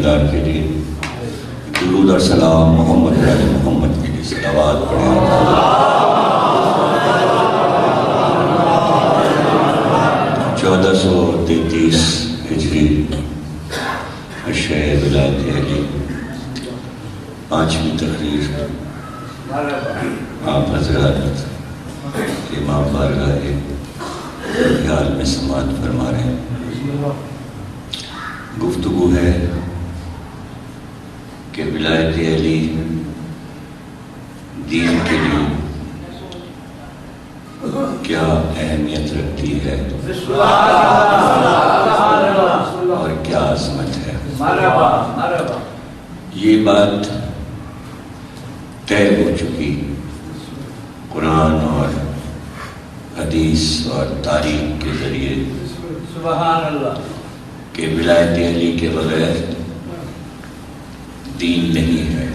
اللہ کے لیے درود اور سلام محمد علی محمد کے لیے صلوات پڑھیں۔ 1433 ہجری شہر ولایت علی، 5ویں تقریر آپ حضرات امام بارگاہ خیال میں سماعت فرما رہے ہیں۔ گفتگو ہے کہ ولایت علی دین کے لیے کیا اہمیت رکھتی ہے اور کیا عظمت ہے۔ یہ بات طے ہو چکی قرآن اور حدیث اور تاریخ کے ذریعے کہ ولایت علی کے بغیر دین نہیں ہے،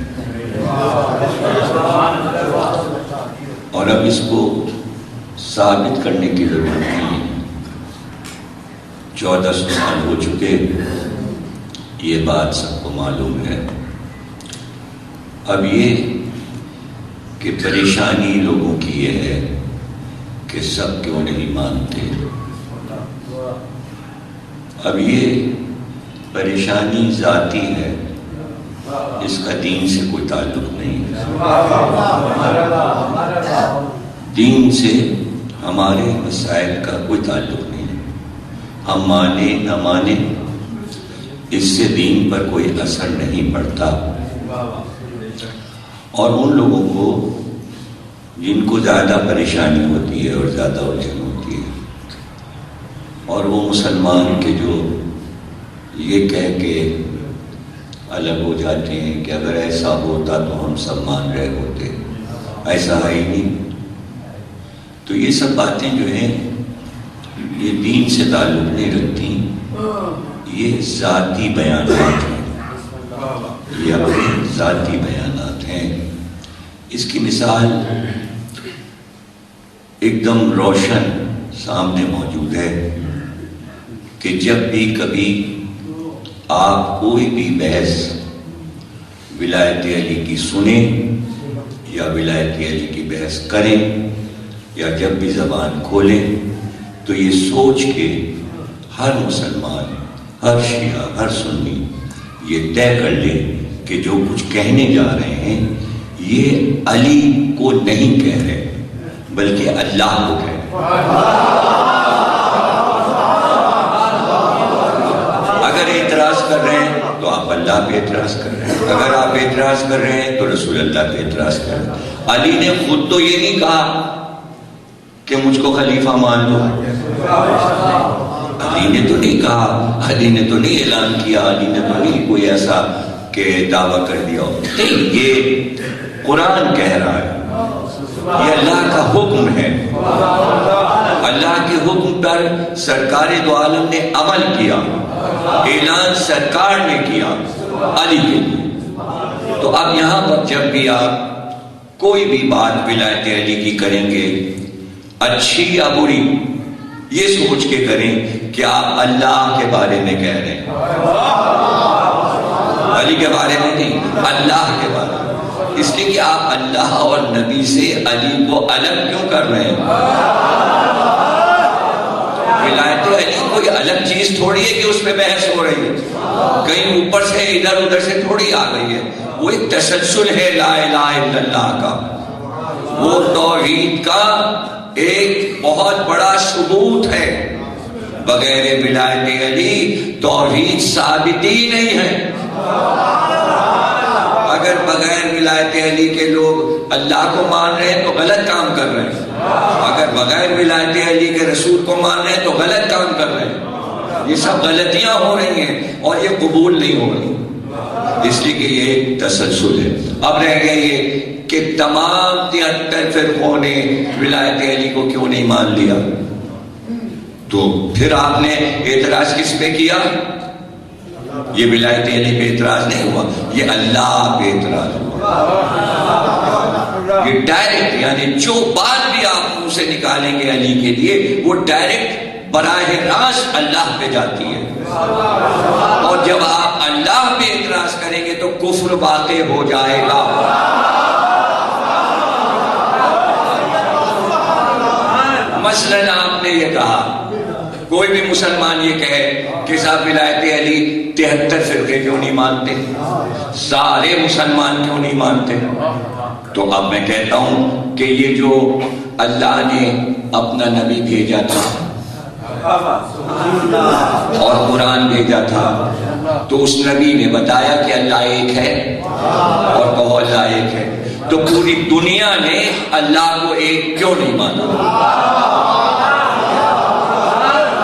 اور اب اس کو ثابت کرنے کی ضرورت نہیں ہے۔ 1400 سال ہو چکے، یہ بات سب کو معلوم ہے۔ اب یہ کہ پریشانی لوگوں کی یہ ہے کہ سب کیوں نہیں مانتے۔ اب یہ پریشانی ذاتی ہے، اس کا دین سے کوئی تعلق نہیں ہے۔ دین سے ہمارے مسائل کا کوئی تعلق نہیں ہے۔ ہم مانے نہ مانے اس سے دین پر کوئی اثر نہیں پڑتا۔ اور ان لوگوں کو جن کو زیادہ پریشانی ہوتی ہے اور زیادہ الجھن ہوتی ہے، اور وہ مسلمان کے جو یہ کہہ کے الگ ہو جاتے ہیں کہ اگر ایسا ہوتا تو ہم سب مان رہے ہوتے، ایسا ہے ہی نہیں۔ تو یہ سب باتیں جو ہیں یہ دین سے تعلق نہیں رکھتی، یہ ذاتی بیانات ہیں، یہ اپنے ذاتی بیانات ہیں۔ اس کی مثال ایک دم روشن سامنے موجود ہے کہ جب بھی کبھی آپ کوئی بھی بحث ولایت علی کی سنیں یا ولایت علی کی بحث کریں یا جب بھی زبان کھولیں تو یہ سوچ کے ہر مسلمان، ہر شیعہ، ہر سنی یہ طے کر لے کہ جو کچھ کہنے جا رہے ہیں یہ علی کو نہیں کہہ رہے بلکہ اللہ کو کہہ رہے۔ اگر اعتراض کر رہے ہیں تو آپ اللہ پہ اعتراض کر رہے ہیں، اگر آپ اعتراض کر رہے ہیں تو رسول اللہ پہ اعتراض کر رہے ہیں۔ علی نے خود تو یہ نہیں کہا کہ مجھ کو خلیفہ مان لو، علی نے تو نہیں کہا، علی نے تو نہیں اعلان کیا، علی نے تو نہیں کوئی ایسا کہ دعویٰ کر دیا ہو۔ نہیں، یہ قرآن کہہ رہا ہے، یہ اللہ کا حکم ہے۔ اللہ کے حکم پر سرکار دو عالم نے عمل کیا، اعلان سرکار نے کیا علی کے لیے۔ تو اب یہاں پر جب بھی آپ کوئی بھی بات ولایت علی کی کریں گے، اچھی یا بری، یہ سوچ کے کریں کہ آپ اللہ کے بارے میں کہہ رہے ہیں، علی کے بارے میں نہیں، اللہ کے بارے میں۔ اس لیے کہ آپ اللہ اور نبی سے علی کو الگ کیوں کر رہے ہیں؟ ولایت علی کوئی الگ چیز تھوڑی ہے کہ اس پہ بحث ہو رہی ہے، کہیں اوپر سے ادھر ادھر سے تھوڑی آ گئی ہے۔ وہ ایک تسلسل ہے لا الہ الا اللہ کا، وہ توحید کا ایک بہت بڑا ثبوت ہے۔ بغیر ولایت علی توحید ثابت ہی نہیں ہے۔ اگر بغیر ولایت علی کے لوگ اللہ کو مان رہے ہیں تو غلط کام کر رہے ہیں، اگر بغیر ولایت علی کے رسول کو مان رہے ہیں تو غلط کام کر رہے ہیں۔ یہ سب غلطیاں ہو رہی ہیں اور یہ قبول نہیں ہو رہی، اس لیے کہ یہ ایک تسلسل ہے۔ اب رہ گئے یہ کہ تمام 73 فرقوں نے ولایت علی کو کیوں نہیں مان لیا، تو پھر آپ نے اعتراض کس پہ کیا؟ یہ ولایت علی پہ اعتراض نہیں ہوا، یہ اللہ پہ اعتراض ہوا۔ یہ ڈائریکٹ، یعنی جو بات بھی آپ منہ سے نکالیں گے علی کے لیے وہ ڈائریکٹ براہ راست اللہ پہ جاتی ہے، اور جب آپ اللہ پہ اعتراض کریں گے تو کفر واقع ہو جائے گا۔ مثلاً آپ نے یہ کہا، کوئی بھی مسلمان یہ کہے کہ صاحب ولایت علی 73 فرقے کیوں نہیں مانتے، سارے مسلمان کیوں نہیں مانتے؟ تو اب میں کہتا ہوں کہ یہ جو اللہ نے اپنا نبی بھیجا تھا اور قرآن بھیجا تھا، تو اس نبی نے بتایا کہ اللہ ایک ہے، اور کہو اللہ ایک ہے، تو پوری دنیا نے اللہ کو ایک کیوں نہیں مانا؟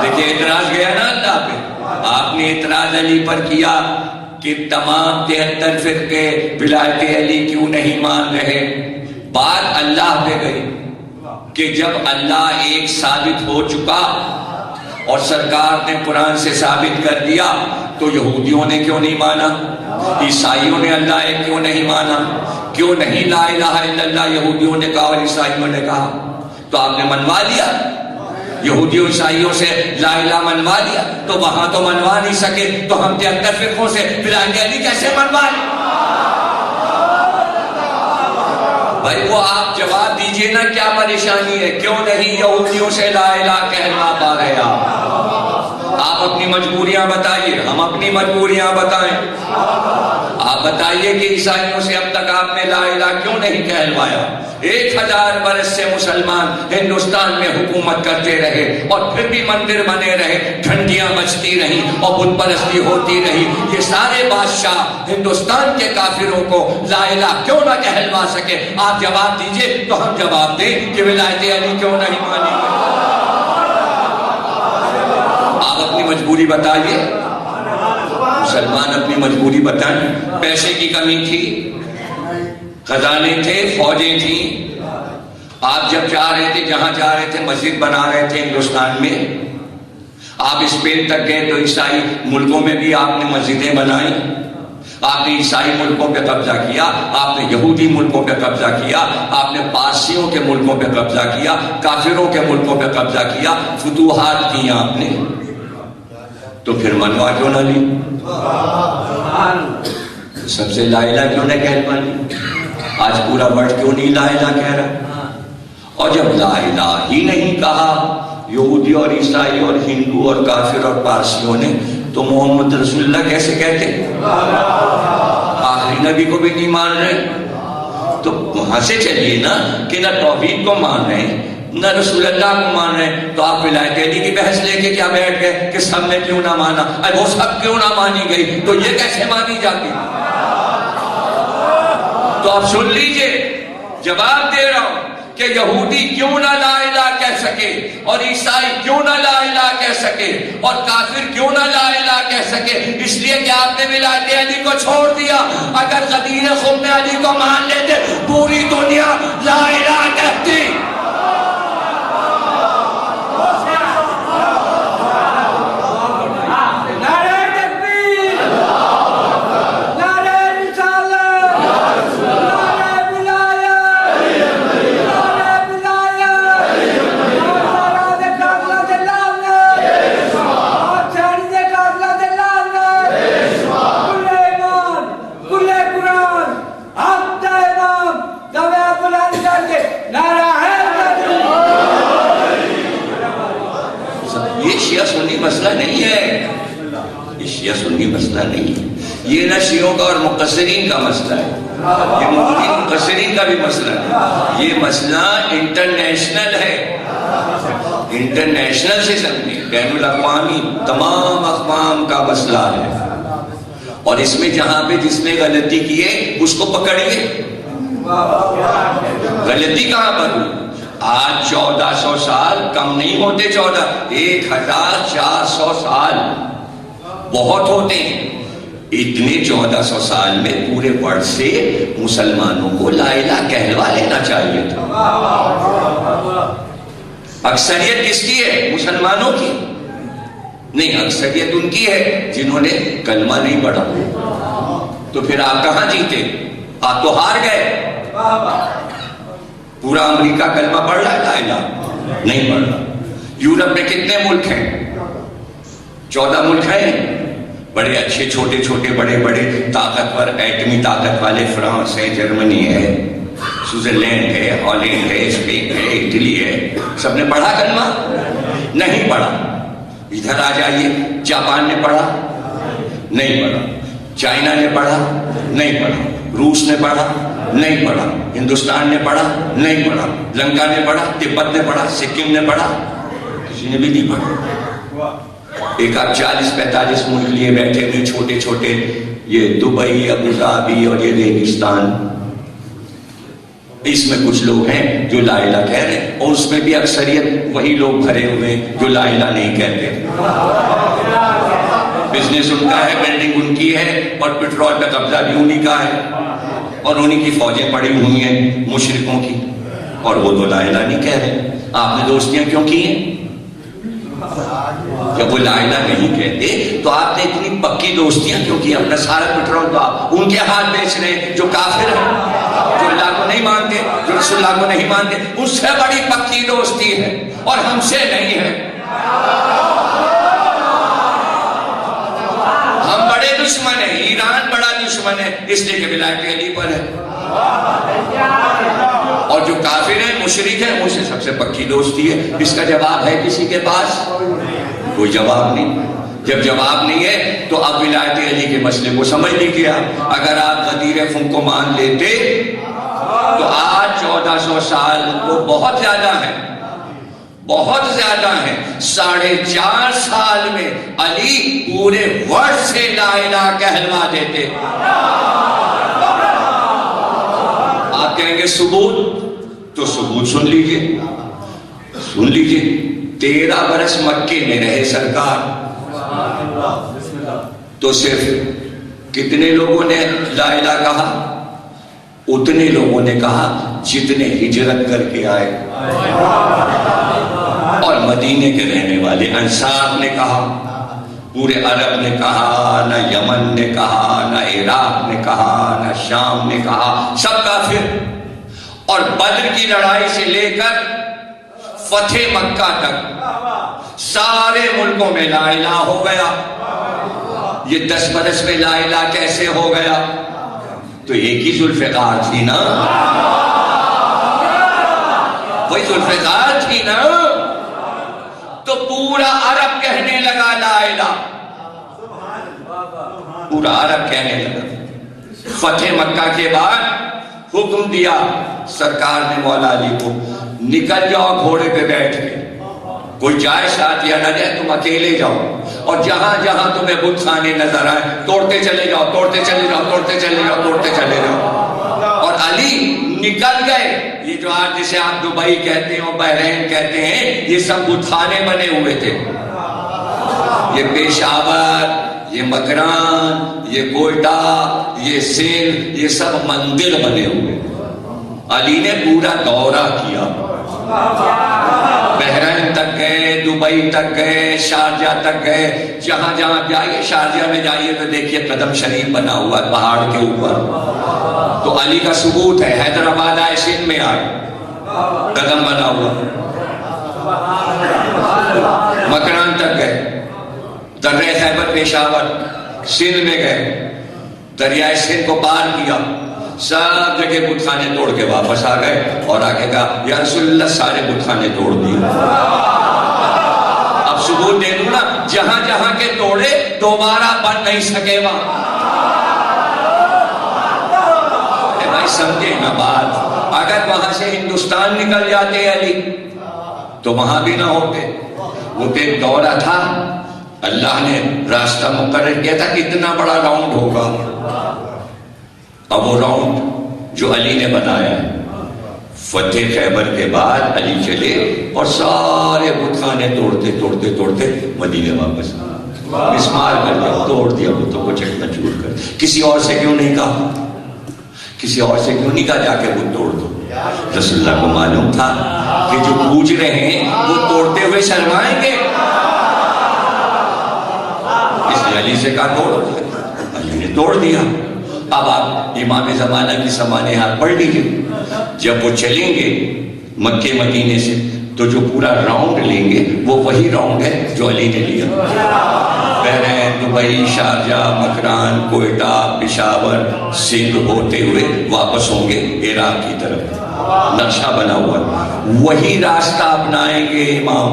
دیکھیں اعتراض گیا نا اللہ پہ۔ آپ نے اعتراض علی پر کیا کہ تمام 73 فرقے ولایت علی کیوں نہیں مان رہے، بات اللہ پہ گئی کہ جب اللہ ایک ثابت ہو چکا اور سرکار نے قرآن سے ثابت کر دیا، تو یہودیوں نے کیوں نہیں مانا، عیسائیوں نے اللہ ایک کیوں نہیں مانا؟ کیوں نہیں لا الہ الا اللہ یہودیوں نے کہا اور عیسائیوں نے کہا؟ تو آپ نے منوا لیا، یہودیوں عیسائیوں سے لا الہ منوا لیا، تو وہاں تو منوا نہیں سکے، تو ہم 73 فرقوں سے ولایت علی کیسے منوا لیں؟ بھائی وہ آپ جواب دیجئے نا، کیا پریشانی ہے؟ کیوں نہیں یہودیوں سے لا الہ کہنا پا رہے آپ اپنی مجبوریاں بتائیے، ہم اپنی مجبوریاں بتائیں۔ آپ بتائیے کہ عیسائیوں سے اب تک آپ نے لا الہ کیوں نہیں کہلوایا؟ 1000 برس سے مسلمان ہندوستان میں حکومت کرتے رہے اور پھر بھی مندر بنے رہے، گھنٹیاں بجتی رہی اور بت پرستی ہوتی رہی، یہ سارے بادشاہ ہندوستان کے کافروں کو لا الہ کیوں نہ کہلوا سکے؟ آپ جواب دیجئے تو ہم جواب دیں کہ ولایت علی کیوں نہیں مانی گئی۔ آپ اپنی مجبوری بتائیے، مسلمان اپنی مجبوری بتائیں۔ پیسے کی کمی تھی، خزانے تھے، فوجیں تھیں، آپ جب جا رہے تھے، جہاں جا رہے تھے مسجد بنا رہے تھے ہندوستان میں، آپ اسپین تک گئے تو عیسائی ملکوں میں بھی آپ نے مسجدیں بنائیں، آپ نے عیسائی ملکوں پہ قبضہ کیا، آپ نے یہودی ملکوں پہ قبضہ کیا، آپ نے پارسیوں کے ملکوں پہ قبضہ کیا، کافروں کے ملکوں پہ قبضہ کیا، فتوحات کی آپ نے، تو پھر منوا کیوں نہ لی؟ سب سے لا الہ کیوں نہ کہلوا لی؟ آج پورا ورلڈ کیوں نہیں لا الہ کہہ رہا؟ اور جب لا الہ ہی نہیں کہا یہودی اور عیسائی اور ہندو اور کافر اور پارسیوں نے، تو محمد رسول اللہ کیسے کہتے؟ آخری نبی کو بھی نہیں مان رہے، تو وہاں سے چلیے نا کہ نہ توحید کو مان رہے ہیں نہ رسول اللہ کو مان رہے ہیں، تو آپ ولایت علی کی بحث لے کے کیا بیٹھ گئے کہ سب نے کیوں نہ مانا؟ ارے وہ سب کیوں نہ مانی گئی تو یہ کیسے مانی جاتی؟ تو آپ سن لیجئے، جواب دے رہا ہوں کہ یہودی کیوں نہ لا الہ کہہ سکے، اور عیسائی کیوں نہ لا الہ کہہ سکے، اور کافر کیوں نہ لا الہ کہہ سکے؟ اس لیے کہ آپ نے ولایت علی کو چھوڑ دیا۔ اگر غدیر خم علی کو مان لیتے پوری دنیا لا الہ کہتی۔ مسئلہ نہیں ہے، یہ شیعہ سنی مسئلہ نہیں ہے، یہ نہ شیعوں کا اور مقصرین کا مسئلہ ہے، یہ مقصرین کا بھی مسئلہ ہے، یہ مسئلہ انٹرنیشنل ہے، انٹرنیشنل سے سمجھیں، بین الاقوامی تمام اقوام کا مسئلہ ہے، اور اس میں جہاں پہ جس نے غلطی کی ہے اس کو پکڑیے۔ غلطی کہاں پر ہوئی؟ آج 1400 سال کم نہیں ہوتے، 1400 سال بہت ہوتے ہیں، اتنے 1400 سال میں پورے ورلڈ سے مسلمانوں کو لا الہ کہلوا لینا چاہیے تھا۔ اکثریت کس کی ہے؟ مسلمانوں کی نہیں، اکثریت ان کی ہے جنہوں نے کلمہ نہیں پڑھا۔ تو پھر آپ کہاں جیتے؟ آپ تو ہار گئے۔ پورا امریکہ کلمہ پڑھ رہا ہے؟ لا الہ نہیں پڑھ رہا۔ یورپ میں کتنے ملک ہیں؟ 14 ملک ہیں، بڑے اچھے، چھوٹے چھوٹے، بڑے بڑے، طاقتور، ایٹمی طاقت والے، فرانس ہے، جرمنی ہے، سوئٹزرلینڈ ہے، ہالینڈ ہے، اسپین ہے، اٹلی ہے. سب نے پڑھا کلمہ؟ نہیں پڑھا. ادھر آ جائیے، جاپان نے پڑھا؟ نہیں پڑھا. چائنا نے پڑھا؟ نہیں پڑھا. روس نے پڑھا؟ نہیں پڑھا. ہندوستان نے پڑھا؟ نہیں پڑھا. لنکا نے پڑھا؟ تبت نے پڑھا؟ سکم نے پڑھا؟ کسی نے بھی نہیں پڑھا. ایک آپ 40-45 ملک لیے بیٹھے ہوئے، چھوٹے چھوٹے، یہ دبئی، ابوظہبی اور یہ ریگستان. اس میں کچھ لوگ ہیں جو لا الہ کہہ رہے ہیں، اور اس میں بھی اکثریت وہی لوگ بھرے ہوئے ہیں جو لا الہ نہیں کہتے. بزنس ان کا ہے، بلڈنگ ان کی ہے، اور پیٹرول کا قبضہ بھی انہی کا ہے، اور انہی کی فوجیں پڑی ہوئی ہیں مشرکوں کی، اور وہ تو لا الہ نہیں کہہ رہے. آپ نے دوستیاں کیوں کی ہیں؟ جب وہ لا الہ نہیں کہتے تو آپ نے اتنی پکی دوستیاں کیوں کی؟ اپنا سارا پیٹرول تو آپ ان کے ہاتھ بیچ رہے ہیں جو کافر ہیں، جو اللہ کو نہیں مانتے، جو رسول اللہ کو نہیں مانتے. اس سے بڑی پکی دوستی ہے، اور ہم سے نہیں ہے. ہم بڑے دشمن ہیں، ایران بڑا دشمن ہے، اس لیے کہ ولایت علی پر ہے. اور جو کافر ہیں، مشرک ہیں، ان سے سب سے پکی دوستی ہے. اس کا جواب ہے کسی کے پاس؟ کوئی جواب نہیں. جب جواب نہیں ہے تو اب ولایت علی کے مسئلے کو سمجھ لیجیے. اگر آپ غدیر خم کو مان لیتے تو آج 1400 سال کو بہت زیادہ ہے، بہت زیادہ ہے. 4.5 سال میں علی پورے ورڈ سے لا الہ کہلوا دیتے. آپ کہیں گے ثبوت، تو ثبوت سن لیجئے، سن لیجئے. 13 برس مکے میں رہے سرکار، تو صرف کتنے لوگوں نے لا الہ کہا؟ اتنے لوگوں نے کہا جتنے ہجرت کر کے آئے. اور مدینے کے رہنے والے انصار نے کہا، پورے عرب نے کہا، نہ یمن نے کہا، نہ عراق نے کہا، نہ شام نے کہا، سب کافر. اور بدر کی لڑائی سے لے کر فتح مکہ تک سارے ملکوں میں لا الہ ہو گیا. یہ 10 برس میں لا الہ کیسے ہو گیا؟ تو ایک ہی ذوالفقار تھی نا، وہی ذوالفقار تھی نا. تو پورا عرب کہنے لگا لا الہ، پورا عرب کہنے لگا. فتح مکہ کے بعد حکم دیا سرکار نے مولا علی کو، نکل جاؤ گھوڑے پہ بیٹھ کے، کوئی جائے ساتھ یا نہ جائے، تم اکیلے جاؤ، اور جہاں جہاں تمہیں بت خانے نظر آئے توڑتے چلے جاؤ، توڑتے چلے جاؤ، توڑتے چلے جاؤ، توڑتے چلے جاؤ. اور علی نکل گئے. یہ جو آج جسے آپ دبئی کہتے ہیں، بحرین کہتے ہیں، یہ سب بت خانے بنے ہوئے تھے. یہ پیشاور، یہ مکران، یہ کوئٹہ، یہ سندھ، یہ سب مندر بنے ہوئے. علی نے پورا دورہ کیا، بحرین تک گئے، دبئی تک گئے، شارجہ تک گئے. جہاں جہاں جائیے، شارجہ میں جائیے تو دیکھیے قدم شریف بنا ہوا ہے پہاڑ کے اوپر، تو علی کا ثبوت ہے. حیدرآباد آئے، سندھ میں آئے، قدم بنا ہوا. مکران تک گئے، درہ خیبر پشاور، سندھ میں گئے، دریائے سندھ کو پار کیا، سب جگہ بت خانے توڑ کے واپس آ گئے. اور آگے کہا یا رسول اللہ سارے بت خانے توڑ دیے. اب ثبوت دے دوں نا، جہاں جہاں کے توڑے دوبارہ بن نہیں سکے وہاں. بھائی سمجھے نا بات. اگر وہاں سے ہندوستان نکل جاتے علی تو وہاں بھی نہ ہوتے. وہ تو ایک دورہ تھا، اللہ نے راستہ مقرر کیا تھا کہ اتنا بڑا راؤنڈ ہوگا. اب وہ راؤنڈ جو علی نے بنایا ہے، فتح خیبر کے بعد علی چلے اور سارے بت خانے توڑتے توڑتے توڑتے مدینے واپس مسمار کر دیا، توڑ دیا بتوں کو چکنا چور کر. کسی اور سے کیوں نہیں کہا؟ کسی اور سے کیوں نہیں کہا جا کے وہ توڑ دو؟ رسول اللہ کو معلوم تھا کہ جو پوج رہے ہیں وہ توڑتے ہوئے شرمائیں گے، اس لیے علی سے کہا توڑو. علی نے توڑ دیا. اب آپ امام زمانہ کی سمانحات پڑھ لیجیے. جب وہ چلیں گے مکے مدینے سے تو جو پورا راؤنڈ لیں گے وہ وہی راؤنڈ ہے جو علی نے لیا. بحرین، دبئی، شارجہ، مکران، کوئٹہ، پشاور، سندھ ہوتے ہوئے واپس ہوں گے عراق کی طرف. نقشہ بنا ہوا وہی راستہ اپنائیں گے امام.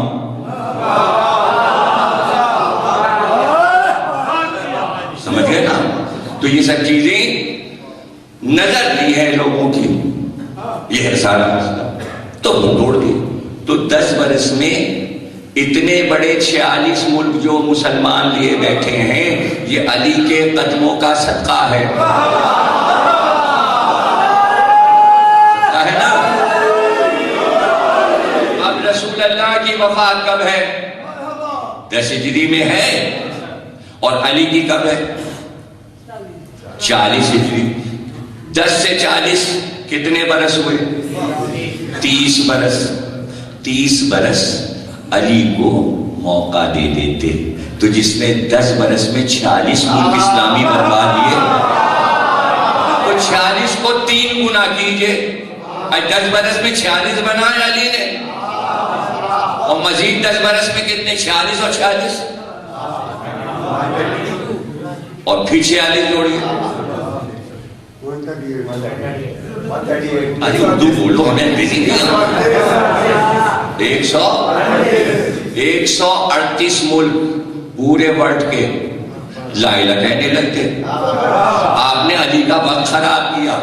سمجھ گئے نا؟ تو یہ سب چیزیں نظر نہیں ہے لوگوں کی. یہ ہے سارا مسئلہ. تو وہ توڑ دی. تو 10 برس میں اتنے بڑے 46 ملک جو مسلمان لیے بیٹھے ہیں، یہ علی کے قدموں کا صدقہ ہے. ہے نا؟ اب رسول اللہ کی وفات کب ہے؟ 10 ہجری میں ہے. اور علی کی کب ہے؟ 40 ہجری. 10 سے 40 کتنے برس ہوئے؟ 30 برس. 30 برس علی کو موقع دے دیتے تو جس نے 10 برس میں 46 ملک اسلامی بنوا دیے، تو 46 کو 3 گنا کیجئے. 10 برس میں 46 بنایا علی نے، اور مزید 10 برس میں کتنے؟ 46 اور 46 اور پھر 46 جوڑیے. ارے اردو بولو، ہمیں انگریزی نہیں. 138 ملک پورے ورلڈ کے لا الہ کہنے لگتے. آپ نے علی کا وقت خراب کیا.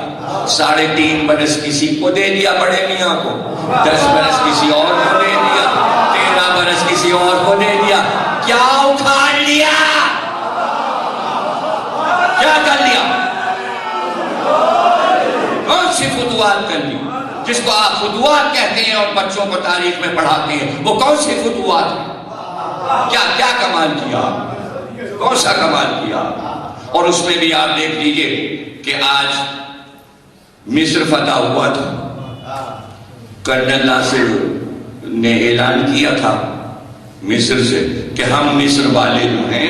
3.5 برس کسی کو دے دیا بڑے میاں کو، 10 برس کسی اور کو دے دیا، 13 برس کسی اور کو دے دیا. کیا اکھاڑ لیا؟ کیا کر لیا؟ کون سی فتوحات کر لی جس کو آپ فتوحات کہتے ہیں اور بچوں کو تاریخ میں پڑھاتے ہیں؟ وہ کون سی فتوحات ہیں؟ کیا کمال کیا؟ کون سا کمال کیا؟ اور اس میں بھی آپ دیکھ لیجئے کہ آج مصر فتح ہوا تھا. کرنل ناصر نے اعلان کیا تھا مصر سے کہ ہم مصر والے جو ہیں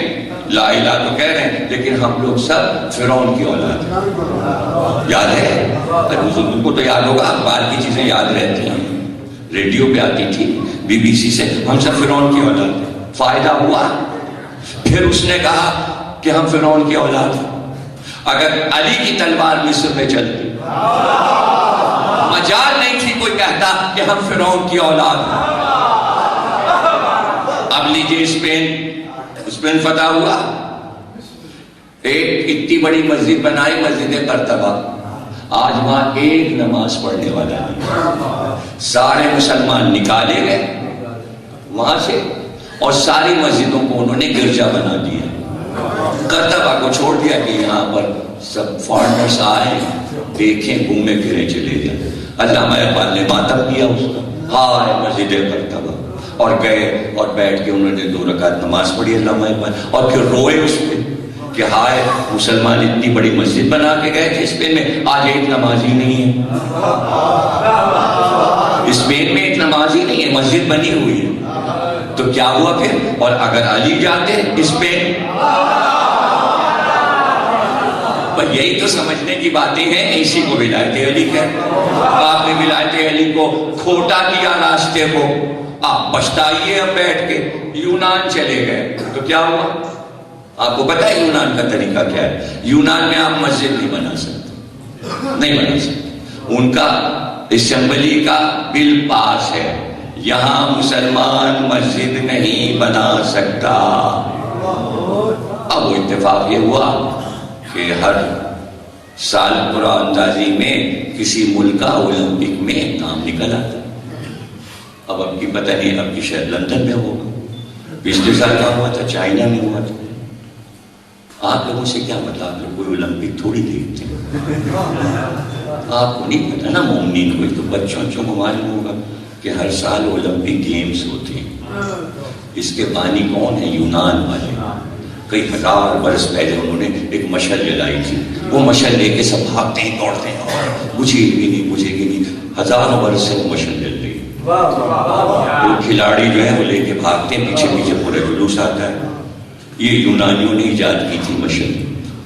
لا الہ تو کہہ رہے ہیں لیکن ہم لوگ سب فرعون کی اولاد ہیں. یاد ہے؟ ان کو تو یاد ہوگا، اخبار کی چیزیں یاد رہتی ہیں، ریڈیو پہ آتی تھی BBC سے، ہم سب فرعون کی اولاد ہیں. فائدہ ہوا. پھر اس نے کہا کہ ہم فرعون کی اولاد ہیں. اگر علی کی تلوار مصر میں چلتی، مجال نہیں تھی کوئی کہتا کہ ہم فرعون کی اولاد ہیں. اب لیجیے اسپین فتح ہوا. ایک اتنی بڑی مسجد بنائی، مسجد قرطبہ. آج وہاں ایک نماز پڑھنے والا نہیں. سارے مسلمان نکالے گئے وہاں سے اور ساری مسجدوں کو انہوں نے گرجا بنا دیا. قرطبہ کو چھوڑ دیا کہ یہاں پر سب فارنرز آئے، دیکھیں، گھومے پھرے، چلے جائیں. علامہ اقبال نے ماتم کیا اس کا، ہائے مسجد قرطبہ، اور گئے اور بیٹھ کے انہوں نے 2 رکعت نماز پڑھی علامہ اقبال، اور پھر روئے اس پہ کہ ہائے مسلمان اتنی بڑی مسجد بنا کے گئے تھے اسپین میں، آج ایک نماز ہی نہیں ہے. اسپین میں ایک نماز ہی نہیں ہے، مسجد بنی ہوئی ہے. تو کیا ہوا پھر؟ اور اگر علی جاتے اسپین، یہی تو سمجھنے کی باتیں ہیں. اسی کو ولایت علی کہتے ہیں. آپ نے ولایت علی کو کھوٹا کیا راستے کو. آپ پچھتائیے اب بیٹھ کے. یونان چلے گئے تو کیا ہوا؟ آپ کو پتہ ہے یونان کا طریقہ کیا ہے؟ یونان میں آپ مسجد نہیں بنا سکتے، نہیں بنا سکتے. ان کا اسمبلی کا بل پاس ہے، یہاں مسلمان مسجد نہیں بنا سکتا. اب وہ اتفاق یہ ہوا کہ ہر سال قرآن اندازی میں کسی ملک کا اولمپک میں نام نکل آتا. اب کی پتہ نہیں، اب کی شاید لندن میں ہوگا. پچھلے سال کا ہوا تھا چائنا میں ہوا تھا. آپ لوگوں سے کیا پتا؟ آپ لوگ کوئی اولمپک تھوڑی دیکھتے ہیں. آپ کو نہیں پتا نا، مومنین کو تو بچوں کو معلوم ہوگا کہ ہر سال اولمپک گیمز ہوتے ہیں. اس کے بانی کون ہیں؟ یونان والے. کئی ہزار برس پہلے انہوں نے ایک مشعل جلائی تھی. وہ مشعل لے کے سب بھاگتے ہیں، دوڑتے ہیں، اور بجھے گی نہیں. ہزاروں برس سے وہ مشعل جل رہی ہے. وہ کھلاڑی جو ہے وہ لے کے بھاگتے ہیں، پیچھے پیچھے پورے جلوس آتا ہے. یہ یونانیوں نے ایجاد کی تھی مشعل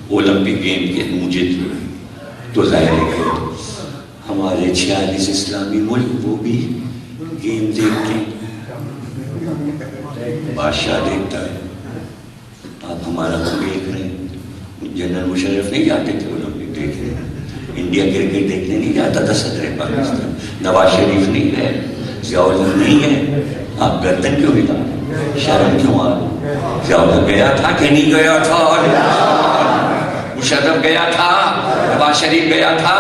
اولمپک گیم کے موجد. تو ظاہر ہے کہ ہمارے 46 اسلامی ملک وہ بھی گیم دیکھتے ہیں، بادشاہ دیکھتا ہے. آپ ہمارا تو دیکھ رہے ہیں. جنرل مشرف نہیں جاتے تھے اولمپک دیکھنے، انڈیا کرکٹ دیکھنے نہیں جاتا تھا صدر پاکستان. نواز شریف نہیں گئے، ضیاء الحق نہیں گئے. آپ گردن کیوں ہلا، شرم کیوں آ رہی؟ ضیاء الحق گیا تھا کہ نہیں گیا تھا؟ مشرف گیا تھا، نواز شریف گیا تھا،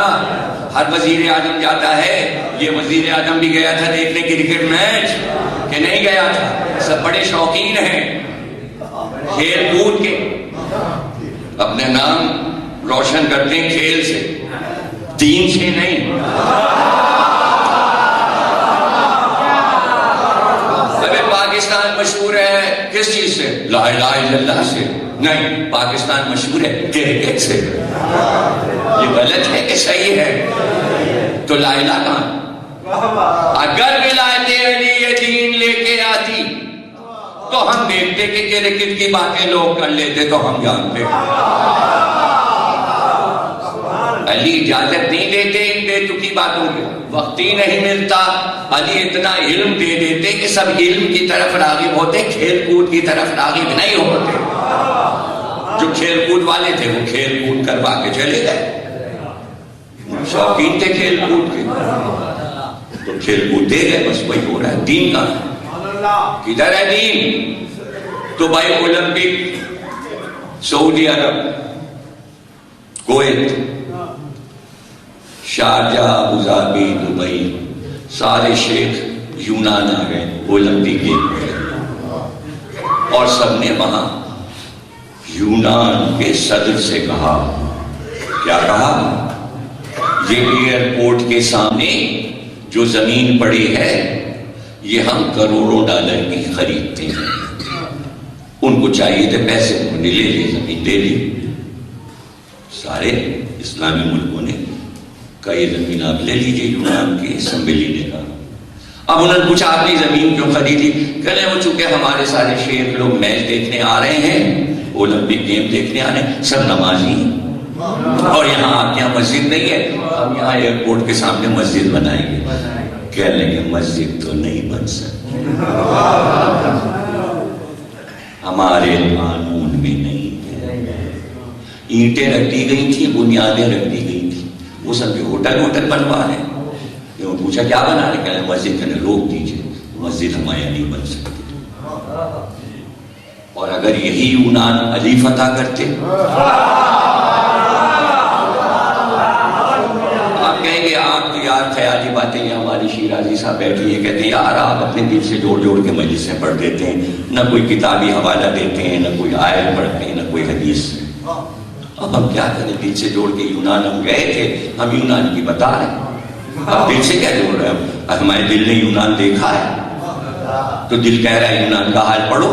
ہر وزیر اعظم جاتا ہے. یہ وزیر اعظم بھی گیا تھا دیکھنے کرکٹ میچ کہ نہیں گیا تھا؟ سب بڑے شوقین ہیں کھیل کود کے، اپنے نام روشن کرتے ہیں کھیل سے، دین سے نہیں. ابھی پاکستان مشہور ہے کس چیز سے؟ لا الہ الا اللہ سے نہیں، پاکستان مشہور ہے کرکٹ سے. یہ غلط ہے کہ صحیح ہے؟ تو لا الہ کہاں؟ اگر ولایت علی یہ دین لے کے آتی تو ہم دیکھتے کہ کرکٹ کی باتیں لوگ کر لیتے تو ہم جانتے. علی اجازت نہیں دیتے ان بے تکی باتوں کی، وقت ہی نہیں ملتا. علی اتنا علم دے دیتے کہ سب علم کی طرف راغب ہوتے، کھیل کود کی طرف راغب نہیں ہوتے. جو کھیل کود والے تھے وہ کھیل کود کروا کے چلے گئے، شوقین تھے کھیل کود کے تو کھیل کود دے گئے. بس وہی ہو رہا ہے. دین کا کدھر ہے دین؟ تو بھائی اولمپک، سعودی عرب، کویت، شارجہ، ابوظہبی، دبئی، سارے شیخ یونان آ گئے اولمپک گیم میں، اور سب نے وہاں یونان کے صدر سے کہا، کیا کہا؟ یہ ایئرپورٹ کے سامنے جو زمین پڑی ہے یہ ہم کروڑوں ڈالر کی خریدتے ہیں. ان کو چاہیے تھے پیسے، انہوں نے لے لی، زمین دے لی. سارے اسلامی ملکوں نے کہا یہ زمین آپ لے لیجیے. یونان کی اسمبلی نے کہا. اب انہوں نے پوچھا آپ نے زمین کیوں خریدی؟ کہنے وہ چونکہ ہمارے سارے شیخ لوگ میچ دیکھنے آ رہے ہیں، اولمپک گیم دیکھنے آ رہے ہیں، سب نمازی ہیں، اور یہاں آپ کے یہاں مسجد نہیں ہے، ہم یہاں ایئرپورٹ کے سامنے مسجد بنائیں گے. کہنے لگے مسجد تو نہیں بن سکتی، ہمارے قانون میں نہیں ہے. اینٹیں رکھ دی گئی تھی، بنیادیں رکھ دی گئی تھی، وہ سب کے ہوٹل بنوا رہے ہیں. پوچھا کیا بنا رہے؟ کہنے مسجد. کہنے روک دیجیے، مسجد ہمارے یہاں نہیں بن سکتی. اور اگر یہی یونان علی فتح کرتے، آپ کہیں گے آپ تو یار خیالی باتیں. یہ ہماری شیرازی صاحب بیٹھی ہیں کہتے ہیں یار آپ اپنے دل سے جوڑ جوڑ کے مجلس سے پڑھ دیتے ہیں، نہ کوئی کتابی حوالہ دیتے ہیں، نہ کوئی آیت پڑھتے ہیں، نہ کوئی حدیث. اب ہم کیا کریں؟ دل سے جوڑ کے یونان ہم گئے تھے، ہم یونان کی بتا رہے ہیں. اب دل سے کیا جوڑ رہے ہیں؟ ہمارے دل نے یونان دیکھا ہے تو دل کہہ رہا ہے یونان کا حال پڑھو،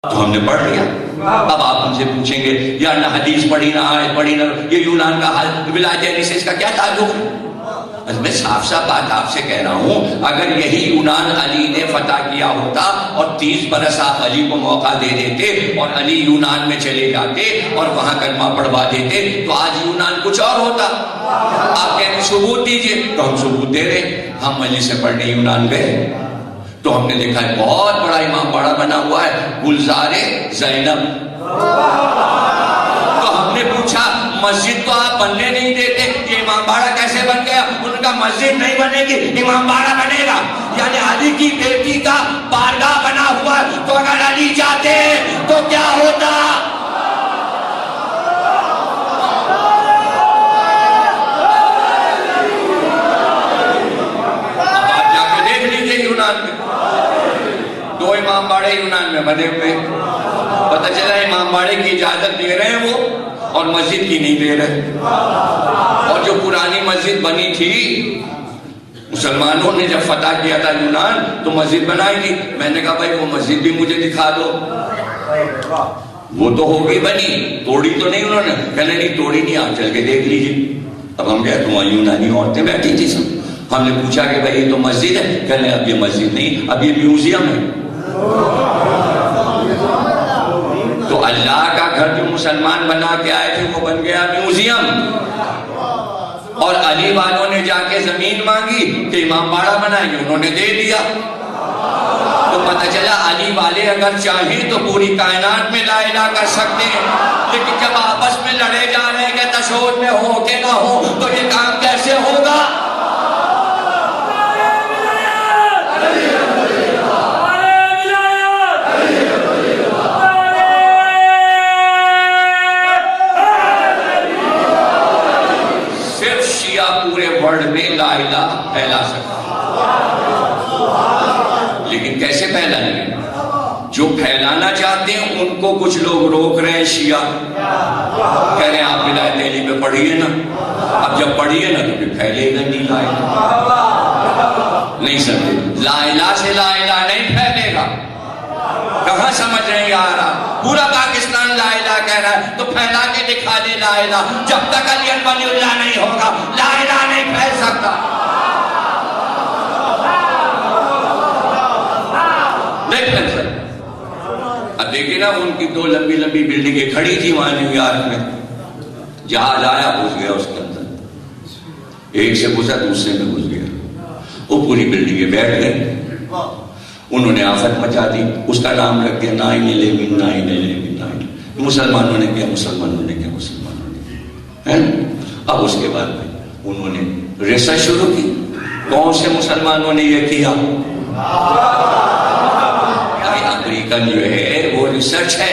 تو ہم نے پڑھ لیا. اب آپ ہم سے پوچھیں گے یار نہ حدیث پڑھی نہ آیت پڑھی نہ یہ یونان کا حال، ولایت علی سے اس کا کیا تعلق ہے؟ میں صاف صاف بات آپ سے کہہ رہا ہوں، اگر یہی یونان علی نے فتح کیا ہوتا اور 30 برس آپ علی کو موقع دے دیتے اور علی یونان میں چلے جاتے اور وہاں کلمہ پڑھوا دیتے تو آج یونان کچھ اور ہوتا. آپ کہتے ثبوت دیجئے، تو ہم ثبوت دے رہے. ہم علی سے پڑھنے یونان گئے تو ہم نے دیکھا ہے بہت بڑا امام باڑہ بنا ہوا ہے، گلزار زینب. تو ہم نے پوچھا مسجد تو آپ بننے نہیں دیتے، یہ امام باڑہ کیسے بن گیا؟ ان کا مسجد نہیں بنے گی، امام باڑہ بنے گا. یعنی علی کی بیٹی کا بارگاہ بنا ہوا ہے، تو اگر علی جاتے تو کیا ہوتا؟ آپ جا کے دیکھ لیجیے یونان میں 2 امام باڑے یونان میں بنے ہوئے. پتہ چلا امام باڑے کی اجازت دے رہے ہیں وہ اور مسجد کی نہیں دے رہے. اور جو پرانی مسجد بنی تھی مسلمانوں نے جب فتح کیا تھا یونان تو مسجد بنائی تھی. میں نے کہا بھائی وہ مسجد بھی مجھے دکھا دو. وہ تو ہوگی بنی، توڑی تو نہیں انہوں نے. کہنے نہیں توڑی نہیں، آپ چل کے دیکھ لیجیے. اب ہم کہتے ہیں یونانی عورتیں بیٹھی تھی سب. ہم نے پوچھا کہ بھائی یہ تو مسجد ہے. کہنے اب یہ مسجد نہیں، اب یہ میوزیم ہے. تو اللہ کا گھر جو مسلمان بنا کے آئے تھے وہ بن گیا میوزیم. اور علی والوں نے جا کے زمین مانگی کہ امام باڑہ بنائیں، انہوں نے دے دیا۔ تو پتہ چلا علی والے اگر چاہیں تو پوری کائنات میں لا الہ کر سکتے ہیں، لیکن جب آپس میں لڑے جا رہے ہیں کہ تشہد میں ہو کہ نہ ہو تو یہ کام کیسے ہوگا؟ صرف شیعہ پورے ورلڈ میں لا الہ پھیلا سکتا، لیکن کیسے پھیلائیں گے؟ جو پھیلانا چاہتے ہیں ان کو کچھ لوگ روک رہے ہیں، شیعہ کہہ رہے ہیں آپ ولایت علی پہ پڑھیے نا، اب جب پڑھیے نا تو پھر پھیلے گا نہیں لا الہ، نہیں سمجھے؟ لا الہ سے لا الہ نہیں پھیلے گا، کہاں سمجھ رہے ہیں یار؟ پورا پاکستان لا الہ کہہ رہا ہے تو پھیلا کے دکھا دے لا الہ، جب تک علی ولی اللہ نہیں ہوگا لا الہ نہیں پھیل سکتا۔ اب دیکھیں نا ان کی 2 لمبی لمبی بلڈنگیں کھڑی تھی وہاں نیو یارک میں، جہاز آیا گھس گیا اس کے اندر، ایک سے گھسا دوسرے میں گھس گیا، وہ پوری بلڈنگیں بیٹھ گئے، انہوں نے آفت مچا دی، اس کا نام رکھ دیا 9/11 مسلمانوں نے کیا، مسلمانوں نے کیا، مسلمانوں نے کیا۔ اب اس کے بعد انہوں نے ریسرچ شروع کی، کون سے مسلمانوں نے یہ کیا؟ امریکن جو ہے وہ ریسرچ ہے،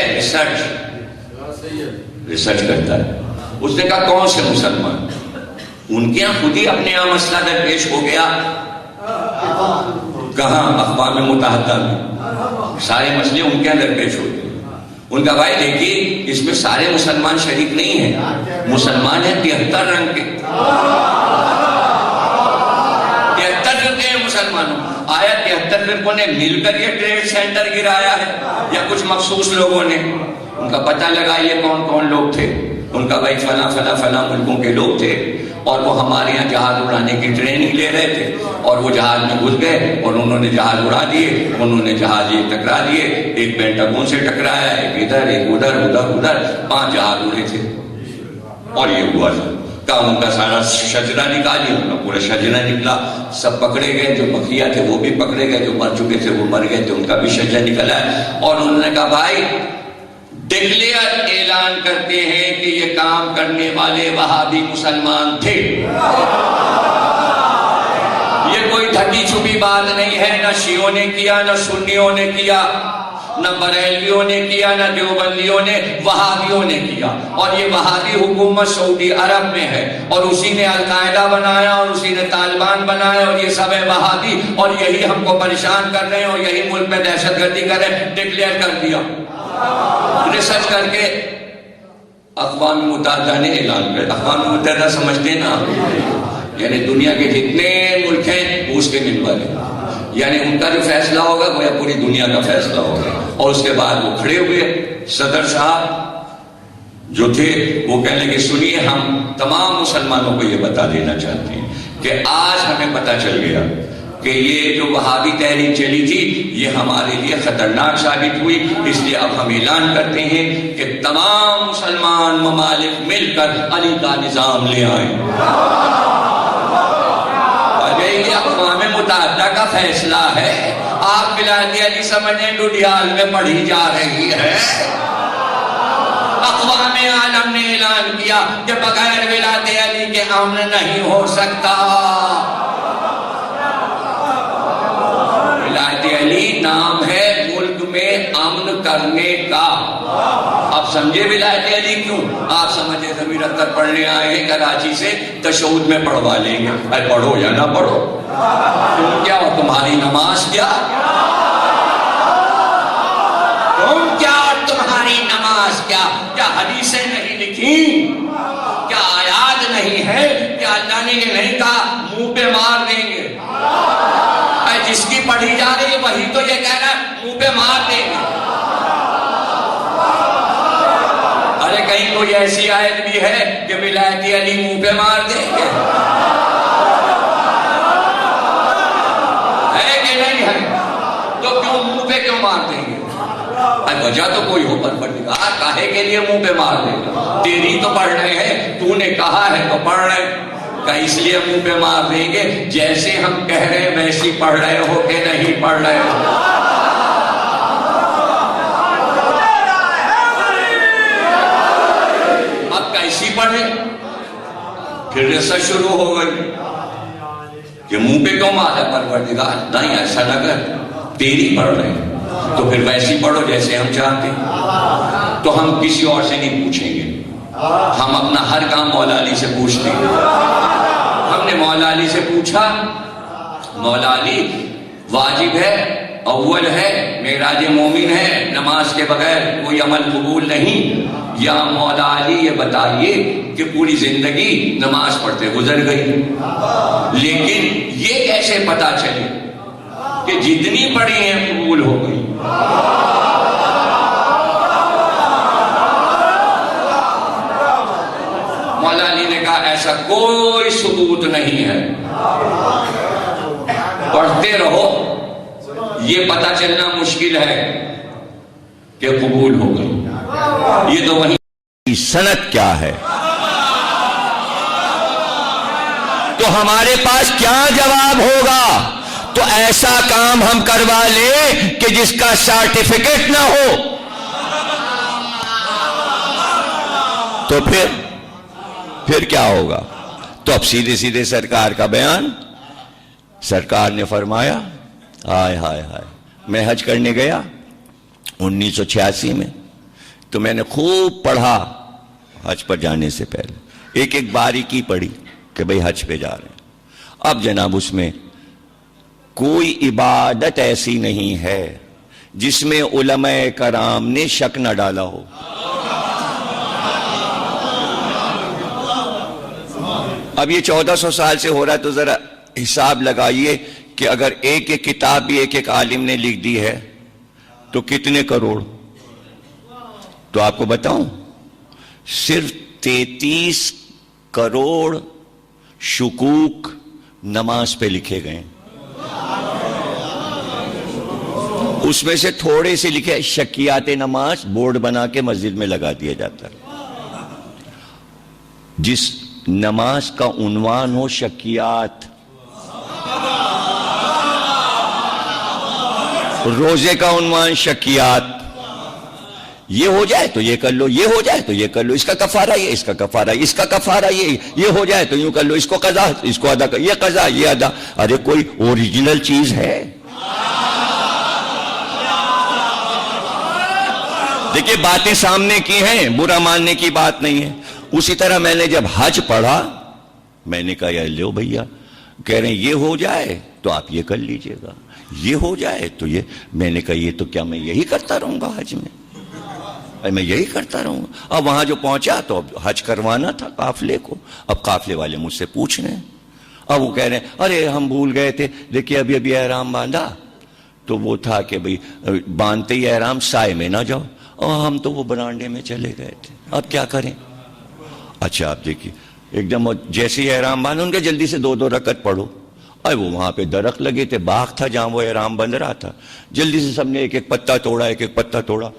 ریسرچ کرتا ہے۔ اس نے کہا کون سے مسلمان؟ ان کے یہاں خود ہی اپنے یہاں مسئلہ درپیش ہو گیا، کہاں؟ اقوام متحدہ میں سارے مسئلے ان کے یہاں درپیش ہو گئے۔ ان کا بھائی دیکھیے اس میں سارے مسلمان شریک نہیں ہیں، مسلمان ہیں 73 رنگ کے، 73 فرقے ہیں مسلمانوں۔ آیا 73 فرقوں نے مل کر یہ ٹریڈ سینٹر گرایا ہے یا کچھ مخصوص لوگوں نے؟ ان کا پتہ لگا یہ کون کون لوگ تھے، ان کا بھائی فلاں فلاں فلاں ملکوں کے لوگ تھے، اور وہ ہمارے یہاں جہاز اڑانے کی ٹریننگ لے رہے تھے، اور وہ جہاز میں گھس گئے اور انہوں نے جہاز اڑا دیے، انہوں نے جہاز یہ ٹکرا دیے، ایک پینٹاگون سے ٹکرایا، ایک ادھر ایک ادھر، ادھر 5 جہاز اڑے تھے، اور یہ ہوا تھا۔ کہا ان کا سارا شجرہ نکالی، ان کا پورا شجرہ نکلا، سب پکڑے گئے، جو بقیہ تھے وہ بھی پکڑے گئے، جو مر چکے تھے وہ مر گئے تھے، ان کا بھی شجرہ نکلا ہے۔ اور انہوں نے کہا بھائی ڈکلیئر اعلان کرتے ہیں کہ یہ کام کرنے والے وہابی مسلمان تھے، یہ کوئی ڈھکی چھپی بات نہیں ہے، نہ شیعوں نے کیا، نہ سنیوں نے کیا، نہ بریلویوں نے کیا، نہ دیوبندیوں نے، وہابیوں نے کیا۔ اور یہ وہابی حکومت سعودی عرب میں ہے، اور اسی نے القاعدہ بنایا، اور اسی نے طالبان بنایا، اور یہ سب ہے وہابی، اور یہی ہم کو پریشان کر رہے ہیں، اور یہی ملک میں دہشت گردی کر رہے ہیں۔ ڈکلیئر کر دیا، ریسرچ کر کے اقوام متحدہ نے اعلان کر۔ اقوام متحدہ سمجھتے نا، یعنی دنیا کے جتنے ملک ہیں اس کے ممبر ہیں، یعنی ان کا جو فیصلہ ہوگا وہ پوری دنیا کا فیصلہ ہوگا۔ اور اس کے بعد وہ کھڑے ہوئے، صدر صاحب جو تھے وہ کہنے لگے سنیے ہم تمام مسلمانوں کو یہ بتا دینا چاہتے ہیں کہ آج ہمیں پتہ چل گیا کہ یہ جو وہابی تحریک چلی تھی یہ ہمارے لیے خطرناک ثابت ہوئی، اس لیے اب ہم اعلان کرتے ہیں کہ تمام مسلمان ممالک مل کر علی کا نظام لے آئیں۔ یہ اقوام متحدہ کا فیصلہ ہے، آپ ولایت علی سمجھیں ڈوڈیال میں پڑھی جا رہی ہے۔ اقوام عالم نے اعلان کیا کہ بغیر ولایت علی کے امن نہیں ہو سکتا۔ ولایت علی نام ہے ملک میں امن کرنے کا۔ آپ سمجھے ولایت علی کیوں؟ آپ سمجھے ضمیر اختر پڑھنے آئے ہیں کراچی سے، تشہد میں پڑھوا لیں گے، ارے پڑھو یا نہ پڑھو، تم کیا ہو، تمہاری نماز کیا، تم کیا اور تمہاری نماز کیا؟ کیا حدیثیں نہیں لکھی؟ کیا آیات نہیں ہے؟ کیا اللہ نے یہ نہیں کہا منہ پہ مار دیں گے؟ جس کی پڑھی جا رہی ہے وہی تو یہ کہہ رہا ہے منہ پہ مار دیں گے۔ ارے کہیں کوئی ایسی آیت بھی ہے کہ ولایت علی منہ پہ مار دیں گے؟ ہے کہ نہیں ہے؟ تو کیوں منہ پہ کیوں مار دیں گے؟ وجہ تو کوئی ہو، پروردگار کاہے کے لیے منہ پہ مار دے گا؟ تیری تو پڑھ رہے ہیں، تو نے کہا ہے تو پڑھ رہے ہیں۔ کہ اس لیے منہ پہ مار دیں گے جیسے ہم کہہ رہے ہیں ویسی پڑھ رہے ہو کہ نہیں پڑھ رہے ہو. اب کیسی پڑھے؟ پھر ریسرچ شروع ہو گئی کہ منہ پہ کیوں مارا پروردگار؟ نہیں ایسا لگا تیری پڑھ رہے ہیں تو پھر ویسی پڑھو جیسے ہم چاہتے ہیں. تو ہم کسی اور سے نہیں پوچھیں گے, ہم اپنا ہر کام مولا علی سے پوچھتے ہیں. ہم نے مولا علی سے پوچھا, مولا علی واجب ہے, اول ہے, معراج مومن ہے, نماز کے بغیر کوئی عمل قبول نہیں, یا مولا علی یہ بتائیے کہ پوری زندگی نماز پڑھتے گزر گئی لیکن یہ کیسے پتا چلے کہ جتنی پڑھی ہیں قبول ہو گئی؟ مولا علی نے کہا ایسا کوئی ثبوت نہیں ہے, پڑھتے رہو, یہ پتا چلنا مشکل ہے کہ قبول ہو گئی. یہ تو وہی سند کیا ہے, تو ہمارے پاس کیا جواب ہوگا؟ تو ایسا کام ہم کروا لیں کہ جس کا سرٹیفکیٹ نہ ہو, تو پھر کیا ہوگا؟ تو اب سیدھے سیدھے سرکار کا بیان. سرکار نے فرمایا ہائے ہائے ہائے, میں حج کرنے گیا 1986 میں, تو میں نے خوب پڑھا حج پر جانے سے پہلے, ایک ایک باریکی پڑھی کہ بھئی حج پہ جا رہے ہیں. اب جناب اس میں کوئی عبادت ایسی نہیں ہے جس میں علماء کرام نے شک نہ ڈالا ہو. اب یہ 1400 سال سے ہو رہا ہے, تو ذرا حساب لگائیے کہ اگر ایک ایک کتاب بھی ایک ایک عالم نے لکھ دی ہے تو کتنے کروڑ. تو آپ کو بتاؤں, صرف 33 کروڑ شکوک نماز پہ لکھے گئے. اس میں سے تھوڑے سے لکھے شکیات نماز, بورڈ بنا کے مسجد میں لگا دیا جاتا ہے. جس نماز کا عنوان ہو شکیات, روزے کا عنوان شکیات, یہ ہو جائے تو یہ کر لو, یہ ہو جائے تو یہ کر لو, اس کا کفارہ یہ, اس کا کفارہ, اس کا کفارہ یہ ہو جائے تو یوں کر لو, اس کو قضا, اس کو ادا کر, یہ قضا یہ ادا. ارے کوئی اوریجنل چیز ہے؟ دیکھیے باتیں سامنے کی ہیں, برا ماننے کی بات نہیں ہے. اسی طرح میں نے جب حج پڑھا, میں نے کہا یا لو بھیا, کہہ رہے ہیں یہ ہو جائے تو آپ یہ کر لیجئے گا, یہ ہو جائے تو یہ. میں نے کہا یہ تو کیا میں یہی کرتا رہوں گا حج میں یہی کرتا رہوں گا. اب وہاں جو پہنچا تو اب حج کروانا تھا قافلے کو. اب قافلے والے مجھ سے پوچھ رہے ہیں, اب وہ کہہ رہے ہیں ارے ہم بھول گئے تھے, دیکھیے ابھی احرام باندھا, تو وہ تھا کہ بھئی باندھتے ہی احرام سائے میں نہ جاؤ, اور ہم تو وہ برانڈے میں چلے گئے تھے, اب کیا کریں؟ اچھا آپ دیکھیے ایک دم جیسے ہی احرام باندھا, ان کے جلدی سے 2 رکعت پڑھو. ارے وہ وہاں پہ درخت لگے تھے, باغ تھا جہاں وہ احرام بندھ رہا تھا, جلدی سے سب نے ایک ایک پتا توڑا, ایک ایک پتا توڑا.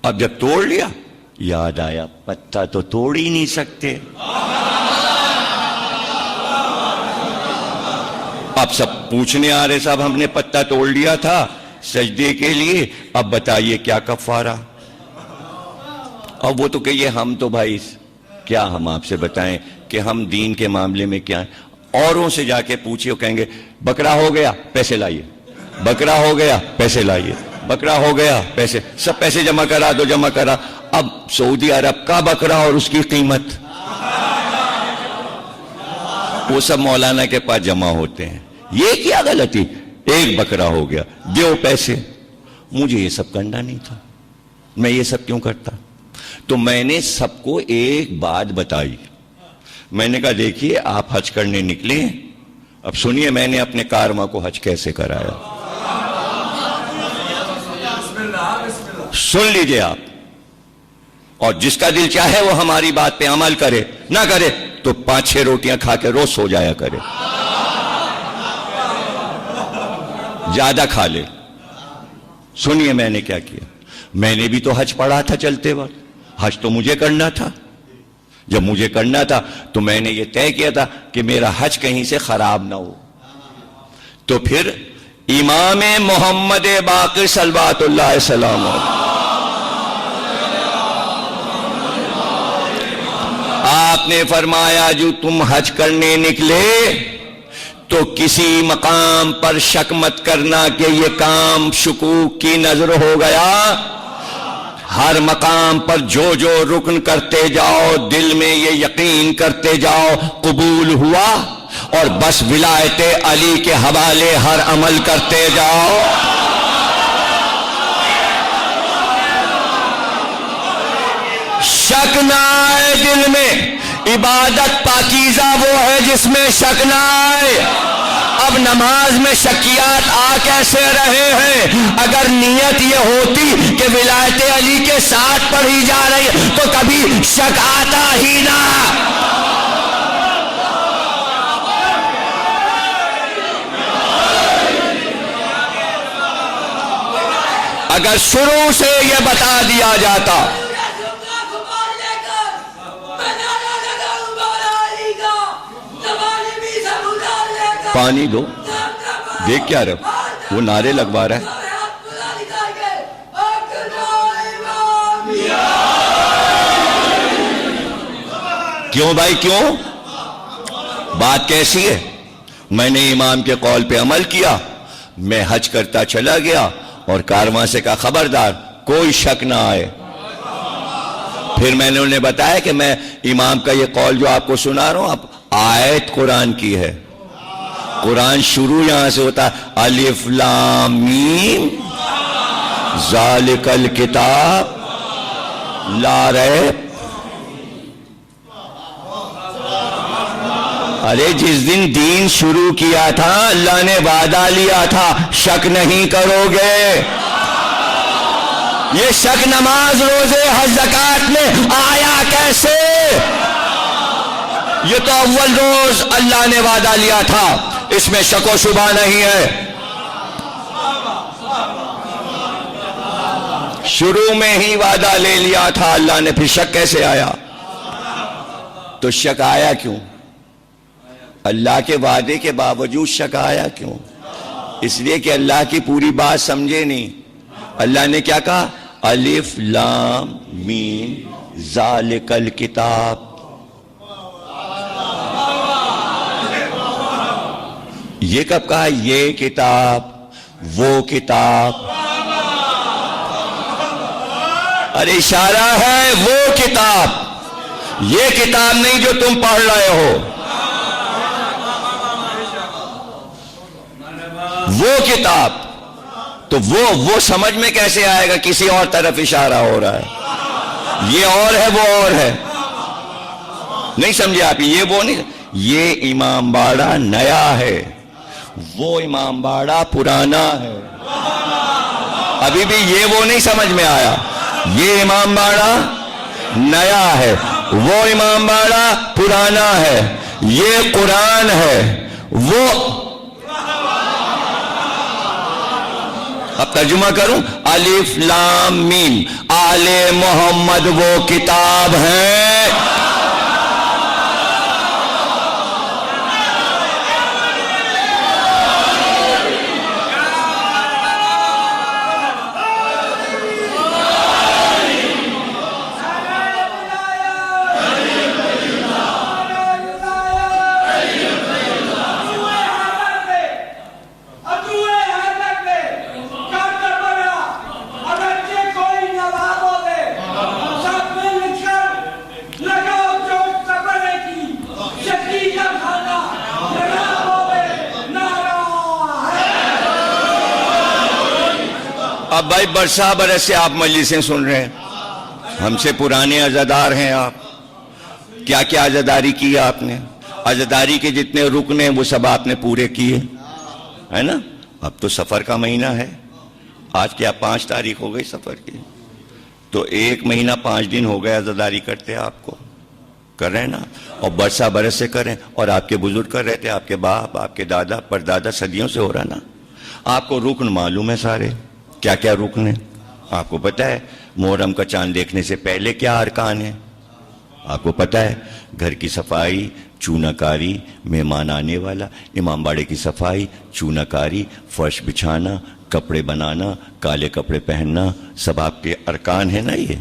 اب جب توڑ لیا یاد آیا پتا تو توڑ ہی نہیں سکتے. اب سب پوچھنے آ رہے, صاحب ہم نے پتا توڑ لیا تھا سجدے کے لیے, اب بتائیے کیا کفارہ. اب وہ تو کہیے ہم تو بھائی کیا ہم آپ سے بتائیں کہ ہم دین کے معاملے میں کیا ہیں. اوروں سے جا کے پوچھے, وہ کہیں گے بکرا ہو گیا پیسے لائیے, بکرا ہو گیا پیسے لائیے, بکرا ہو گیا پیسے, سب پیسے جمع کرا دو, جمع کرا. اب سعودی عرب کا بکرا اور اس کی قیمت, وہ سب مولانا کے پاس جمع ہوتے ہیں. یہ کیا غلطی, ایک بکرا ہو گیا دیو پیسے. مجھے یہ سب کرنا نہیں تھا, میں یہ سب کیوں کرتا. تو میں نے سب کو ایک بات بتائی, میں نے کہا دیکھیے آپ حج کرنے نکلے, اب سنیے میں نے اپنے کارما کو حج کیسے کرایا, سن لیجئے آپ. اور جس کا دل چاہے وہ ہماری بات پہ عمل کرے, نہ کرے تو 5-6 روٹیاں کھا کے روز سو جایا کرے, زیادہ کھا لے. سنیے میں نے کیا کیا, میں نے بھی تو حج پڑھا تھا چلتے وقت, حج تو مجھے کرنا تھا. جب مجھے کرنا تھا تو میں نے یہ طے کیا تھا کہ میرا حج کہیں سے خراب نہ ہو. تو پھر امام محمد باقر صلوات اللہ علیہ وسلم آپ نے فرمایا جو تم حج کرنے نکلے تو کسی مقام پر شک مت کرنا کہ یہ کام شکوک کی نظر ہو گیا. ہر مقام پر جو جو رکن کرتے جاؤ دل میں یہ یقین کرتے جاؤ قبول ہوا، اور بس ولایت علی کے حوالے ہر عمل کرتے جاؤ. شک نہ آئے دل میں. عبادت پاکیزہ وہ ہے جس میں شک نہ آئے. اب نماز میں شکیات آ کیسے رہے ہیں؟ اگر نیت یہ ہوتی کہ ولایت علی کے ساتھ پڑھی جا رہی ہے تو کبھی شک آتا ہی نہ. اگر شروع سے یہ بتا دیا جاتا پانی دو، دیکھ کیا رہے وہ نعرے لگوا رہا ہے. کیوں بھائی کیوں؟ بات کیسی ہے؟ میں نے امام کے قول پہ عمل کیا، میں حج کرتا چلا گیا اور کارواں سے کہا خبردار کوئی شک نہ آئے. پھر میں نے انہیں بتایا کہ میں امام کا یہ قول جو آپ کو سنا رہا ہوں اب آیت قرآن کی ہے. قرآن شروع یہاں سے ہوتا ہے الف لام میم ذالک الکتاب لا ریب. ارے جس دن دین شروع کیا تھا اللہ نے وعدہ لیا تھا شک نہیں کرو گے. یہ شک نماز روزے حج زکات میں آیا کیسے؟ یہ تو اول روز اللہ نے وعدہ لیا تھا، اس میں شک و شبہ نہیں ہے. شروع میں ہی وعدہ لے لیا تھا اللہ نے، پھر شک کیسے آیا؟ تو شک آیا کیوں؟ اللہ کے وعدے کے باوجود شک آیا کیوں؟ اس لیے کہ اللہ کی پوری بات سمجھے نہیں. اللہ نے کیا کہا؟ الف لام میم ذالک الکتاب. یہ کب کہا؟ یہ کتاب وہ کتاب. ارے اشارہ ہے وہ کتاب، یہ کتاب نہیں جو تم پڑھ رہے ہو. وہ کتاب تو وہ سمجھ میں کیسے آئے گا؟ کسی اور طرف اشارہ ہو رہا ہے. یہ اور ہے وہ اور ہے. نہیں سمجھے آپ؟ یہ وہ نہیں، یہ امام باڑہ نیا ہے، وہ امام باڑہ پرانا ہے. ابھی بھی یہ وہ نہیں سمجھ میں آیا. یہ امام باڑہ نیا ہے، وہ امام باڑہ پرانا ہے. یہ قرآن ہے، وہ اب ترجمہ کروں الف لام میم آل محمد وہ کتاب ہے. اب بھائی برسا برس سے آپ مجلسیں سن رہے ہیں، ہم سے پرانے عزادار ہیں آپ. کیا کیا عزاداری کی آپ نے؟ عزاداری کے جتنے رکن ہیں وہ سب آپ نے پورے کیے ہے نا. اب تو سفر کا مہینہ ہے، آج کیا 5 تاریخ ہو گئی سفر کی، تو 1 مہینہ 5 دن ہو گئے عزاداری کرتے آپ کو. کر رہے ہیں نا؟ اور برسا برس سے کریں. اور آپ کے بزرگ کر رہے تھے، آپ کے باپ، آپ کے دادا پردادا صدیوں سے ہو رہا نا. آپ کو رکن معلوم ہے سارے، کیا کیا رکن ہیں آپ کو پتہ ہے. محرم کا چاند دیکھنے سے پہلے کیا ارکان ہیں؟ آپ کو پتہ ہے گھر کی صفائی، چونہ کاری، مہمان آنے والا، امام باڑے کی صفائی، چونہ کاری، فرش بچھانا، کپڑے بنانا، کالے کپڑے پہننا، سب آپ کے ارکان ہیں نا. یہ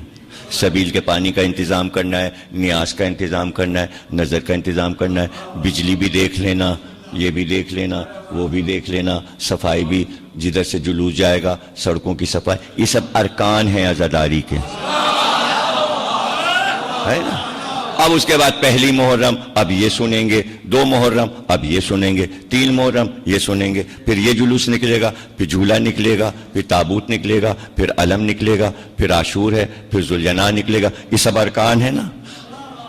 سبیل کے پانی کا انتظام کرنا ہے، نیاز کا انتظام کرنا ہے، نظر کا انتظام کرنا ہے، بجلی بھی دیکھ لینا، یہ بھی دیکھ لینا، وہ بھی دیکھ لینا، صفائی بھی، جدھر سے جلوس جائے گا سڑکوں کی صفائی، یہ سب ارکان ہیں عزاداری کے، ہے نا. اب اس کے بعد پہلی محرم اب یہ سنیں گے، 2 محرم اب یہ سنیں گے، 3 محرم یہ سنیں گے، پھر یہ جلوس نکلے گا، پھر جھولا نکلے گا، پھر تابوت نکلے گا، پھر علم نکلے گا، پھر عاشور ہے، پھر ذوالجناح نکلے گا. یہ سب ارکان ہے نا.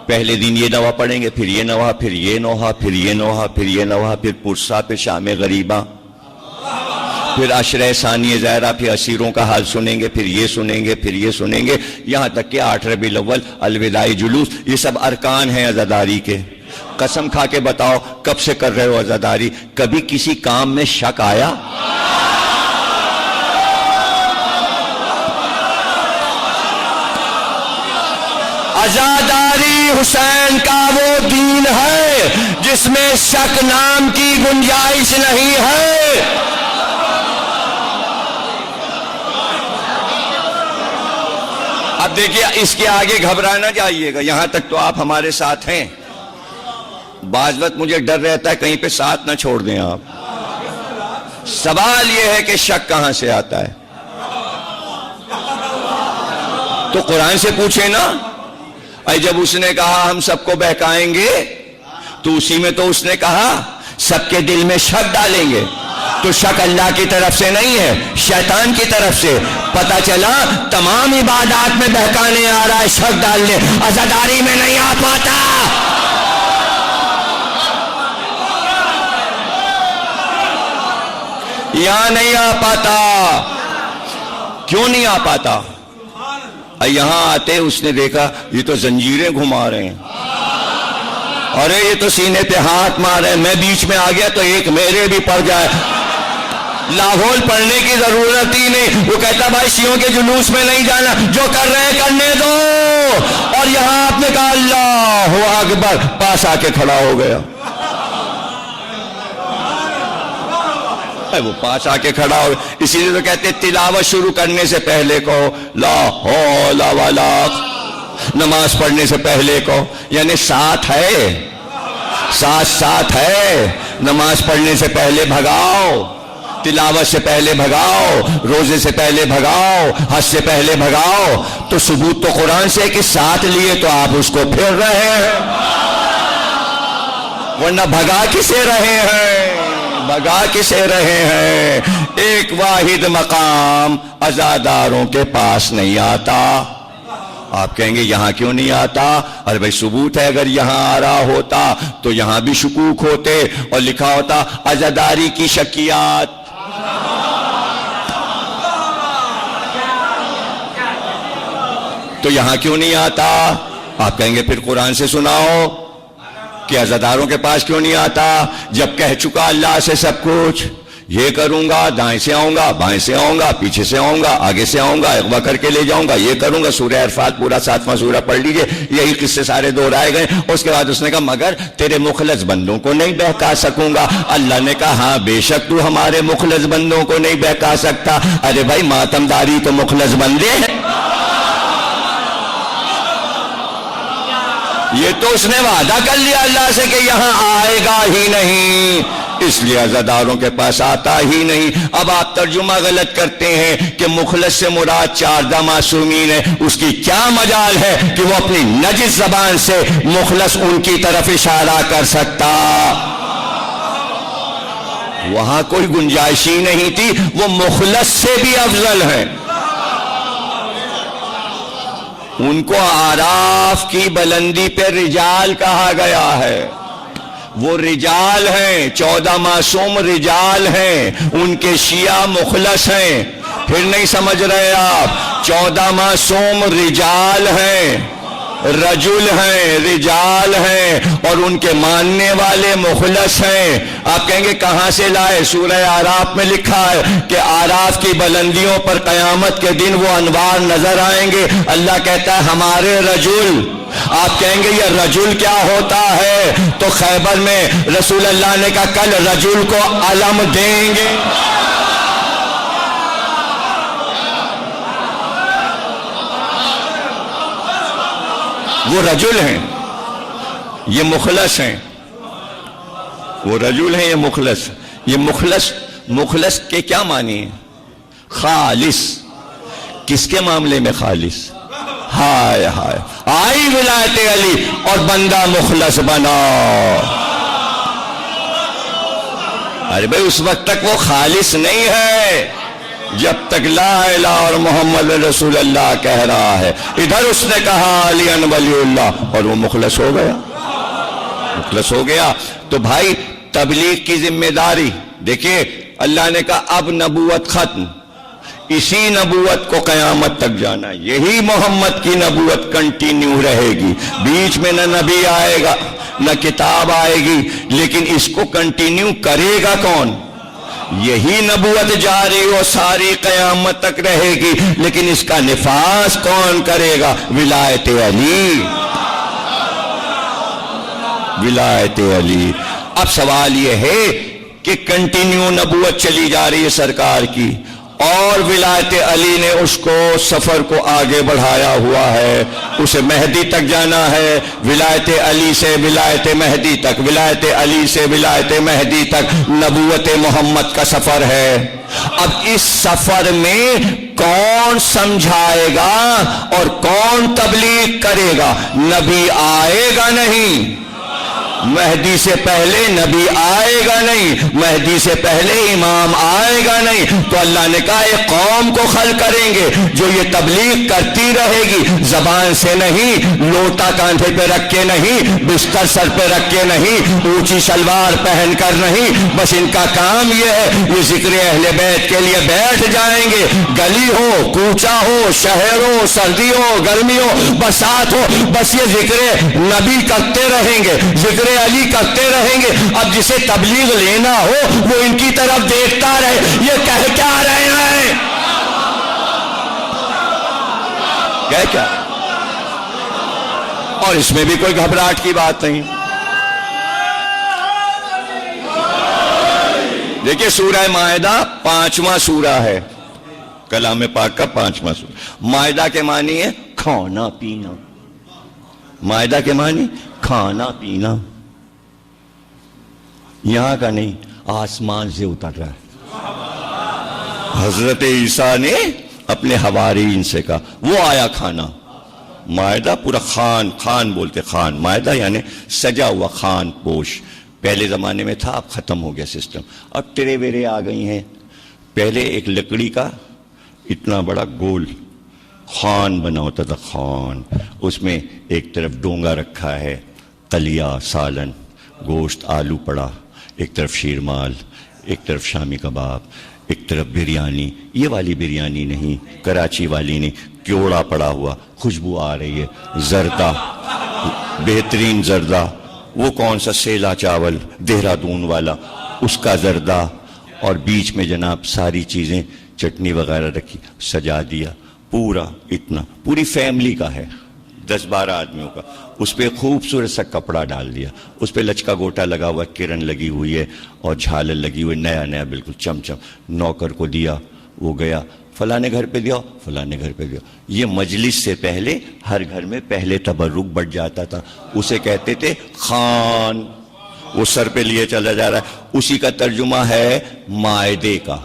پہلے دن یہ نوحہ پڑھیں گے، پھر یہ نوحہ، پھر یہ نوحہ، پھر یہ نوحہ، پھر یہ نوحہ، پھر پرسہ، پھر شام غریبہ، پھر عشرہ ثانیہ ظاہرہ، پھر اسیروں کا حال سنیں گے، پھر یہ سنیں گے، پھر یہ سنیں گے، یہاں تک کہ 8 ربیع الاول الوداعی جلوس. یہ سب ارکان ہیں عزاداری کے. قسم کھا کے بتاؤ کب سے کر رہے ہو عزاداری؟ کبھی کسی کام میں شک آیا؟ عزاداری حسین کا وہ دین ہے جس میں شک نام کی گنجائش نہیں ہے. اب دیکھیے اس کے آگے گھبرا نہ جائیے گا، یہاں تک تو آپ ہمارے ساتھ ہیں. بعض وقت مجھے ڈر رہتا ہے کہیں پہ ساتھ نہ چھوڑ دیں آپ. سوال یہ ہے کہ شک کہاں سے آتا ہے؟ تو قرآن سے پوچھیں نا. جب اس نے کہا ہم سب کو بہکائیں گے تو اسی میں تو اس نے کہا سب کے دل میں شک ڈالیں گے. تو شک اللہ کی طرف سے نہیں ہے، شیطان کی طرف سے. پتہ چلا تمام عبادات میں بہکانے آ رہا ہے، شک ڈالنے، عزاداری میں نہیں آ پاتا. یہاں نہیں آ پاتا. کیوں نہیں آ پاتا؟ یہاں آتے اس نے دیکھا یہ تو زنجیریں گھما رہے ہیں، ارے یہ تو سینے پہ ہاتھ مار رہے ہیں، میں بیچ میں آ گیا تو ایک میرے بھی پڑ جائے. لاہور پڑھنے کی ضرورت ہی نہیں. وہ کہتا بھائی شیعوں کے جلوس میں نہیں جانا، جو کر رہے ہیں کرنے دو. اور یہاں آپ نے کہا اللہ اکبر، پاس آ کے کھڑا ہو گیا. وہ پاس آ کے کھڑا ہو گیا. اسی لیے تو کہتے تلاوت شروع کرنے سے پہلے کہو لا حول ولا، نماز پڑھنے سے پہلے کہو، یعنی ساتھ ہے، ساتھ ہے. نماز پڑھنے سے پہلے بھگاؤ، تلاوت سے پہلے بھگاؤ، روزے سے پہلے بھگاؤ، حج سے پہلے بھگاؤ. تو ثبوت تو قرآن سے کہ ساتھ لیے تو آپ اس کو پھر رہے ہیں، ورنہ بھگا کسے رہے ہیں؟ بھگا کسے رہے ہیں؟ ایک واحد مقام عزاداروں کے پاس نہیں آتا. آپ کہیں گے یہاں کیوں نہیں آتا؟ ارے بھائی ثبوت ہے، اگر یہاں آ رہا ہوتا تو یہاں بھی شکوک ہوتے اور لکھا ہوتا عزاداری کی شکیات. تو یہاں کیوں نہیں آتا؟ آپ کہیں گے پھر قرآن سے سناؤ کہ عزاداروں کے پاس کیوں نہیں آتا جب کہہ چکا اللہ سے سب کچھ. یہ کروں گا، دائیں سے آؤں گا، بائیں سے آؤں گا، پیچھے سے آؤں گا، آگے سے آؤں گا، اغوا کر کے لے جاؤں گا، یہ کروں گا. سورہ عرفات پورا 7واں سورہ پڑھ لیجئے، یہی قصے سارے دہرائے گئے. اس کے بعد اس نے کہا مگر تیرے مخلص بندوں کو نہیں بہکا سکوں گا. اللہ نے کہا ہاں بے شک تو ہمارے مخلص بندوں کو نہیں بہکا سکتا. ارے بھائی ماتم داری تو مخلص بندے ہیں. یہ تو اس نے وعدہ کر لیا اللہ سے کہ یہاں آئے گا ہی نہیں، اس لیے عزاداروں کے پاس آتا ہی نہیں. اب آپ ترجمہ غلط کرتے ہیں کہ مخلص سے مراد 14 معصومین ہے. اس کی کیا مجال ہے کہ وہ اپنی نجس زبان سے مخلص ان کی طرف اشارہ کر سکتا؟ وہاں کوئی گنجائش ہی نہیں تھی. وہ مخلص سے بھی افضل ہیں. ان کو آراف کی بلندی پہ رجال کہا گیا ہے. وہ رجال ہیں، 14 معصوم رجال ہیں، ان کے شیعہ مخلص ہیں. پھر نہیں سمجھ رہے آپ؟ 14 معصوم رجال ہیں، رجل ہیں، رجال ہیں، اور ان کے ماننے والے مخلص ہیں. آپ کہیں گے کہاں سے لائے؟ سورہ اعراف میں لکھا ہے کہ اعراف کی بلندیوں پر قیامت کے دن وہ انوار نظر آئیں گے. اللہ کہتا ہے ہمارے رجل آپ کہیں گے یہ رجل کیا ہوتا ہے؟ تو خیبر میں رسول اللہ نے کہا کل رجل کو علم دیں گے. وہ رجل ہیں، یہ مخلص ہیں. وہ رجل ہیں، یہ مخلص. یہ مخلص کے کیا معنی ہیں؟ خالص. کس کے معاملے میں خالص؟ ہائے ہائے، آئی ولایت علی اور بندہ مخلص بنا. ارے بھائی اس وقت تک وہ خالص نہیں ہے جب تک لا الہ اور محمد رسول اللہ کہہ رہا ہے. ادھر اس نے کہا علی ولی اللہ اور وہ مخلص ہو گیا. مخلص ہو گیا. تو بھائی تبلیغ کی ذمہ داری دیکھیے، اللہ نے کہا اب نبوت ختم، اسی نبوت کو قیامت تک جانا. یہی محمد کی نبوت کنٹینیو رہے گی. بیچ میں نہ نبی آئے گا نہ کتاب آئے گی، لیکن اس کو کنٹینیو کرے گا کون؟ یہی نبوت جاری و ساری قیامت تک رہے گی، لیکن اس کا نفاذ کون کرے گا؟ ولایت علی. ولایت علی. اب سوال یہ ہے کہ کنٹینیو نبوت چلی جا رہی ہے سرکار کی، اور ولایت علی نے اس کو سفر کو آگے بڑھایا ہوا ہے. اسے مہدی تک جانا ہے. ولایت علی سے ولایت مہدی تک، ولایت علی سے ولایت مہدی تک نبوت محمد کا سفر ہے. اب اس سفر میں کون سمجھائے گا اور کون تبلیغ کرے گا؟ نبی آئے گا نہیں، مہدی سے پہلے نبی آئے گا نہیں، مہدی سے پہلے امام آئے گا نہیں. تو اللہ نے کہا ایک قوم کو خل کریں گے جو یہ تبلیغ کرتی رہے گی، زبان سے نہیں، لوٹا کاندھے پہ رکھ کے نہیں، بستر سر پہ رکھ کے نہیں، اونچی شلوار پہن کر نہیں. بس ان کا کام یہ ہے، یہ ذکر اہل بیت کے لیے بیٹھ جائیں گے. گلی ہو، کوچہ ہو، شہر ہو، سردی ہو، گرمی ہو، برسات ہو، بس یہ ذکر نبی کرتے رہیں گے، ذکر علی کرتے رہیں گے. اب جسے تبلیغ لینا ہو وہ ان کی طرف دیکھتا رہے، یہ کہہ کیا رہے ہیں؟ کہہ کیا؟ اور اس میں بھی کوئی گھبراہٹ کی بات نہیں. دیکھیے سورہ مائدہ 5واں سورہ ہے، کلام پاک کا 5واں سورہ. مائدہ کے معنی ہے کھانا پینا. مائدہ کے معنی کھانا پینا. یہاں کا نہیں، آسمان سے اتر رہا ہے. حضرت عیسیٰ نے اپنے حوارین سے کہا، وہ آیا کھانا. مائدہ پورا خان بولتے، خان مائدہ یعنی سجا ہوا خان پوش. پہلے زمانے میں تھا، اب ختم ہو گیا سسٹم. اب ٹرے ویرے آ گئی ہیں. پہلے ایک لکڑی کا اتنا بڑا گول خان بنا ہوتا تھا. خان، اس میں ایک طرف ڈونگا رکھا ہے، قلیہ، سالن، گوشت، آلو پڑا، ایک طرف شیرمال، ایک طرف شامی کباب، ایک طرف بریانی. یہ والی بریانی نہیں، کراچی والی نہیں، کیوڑا پڑا ہوا، خوشبو آ رہی ہے، زردہ، بہترین زردہ. وہ کون سا؟ سیلا چاول، دہرادون والا، اس کا زردہ. اور بیچ میں جناب ساری چیزیں، چٹنی وغیرہ رکھی، سجا دیا. پورا اتنا، پوری فیملی کا ہے، 10-12 آدمیوں کا. اس پہ خوبصورت سا کپڑا ڈال دیا، اس پہ لچکا گوٹا لگا ہوا، کرن لگی ہوئی ہے اور جھالر لگی ہوئی، نیا نیا بالکل چمچم. نوکر کو دیا، وہ گیا فلانے گھر پہ دیا، فلانے گھر پہ دیا. یہ مجلس سے پہلے ہر گھر میں پہلے تبرک بڑھ جاتا تھا، اسے کہتے تھے خان. وہ سر پہ لیے چلا جا رہا ہے. اسی کا ترجمہ ہے مائدے کا.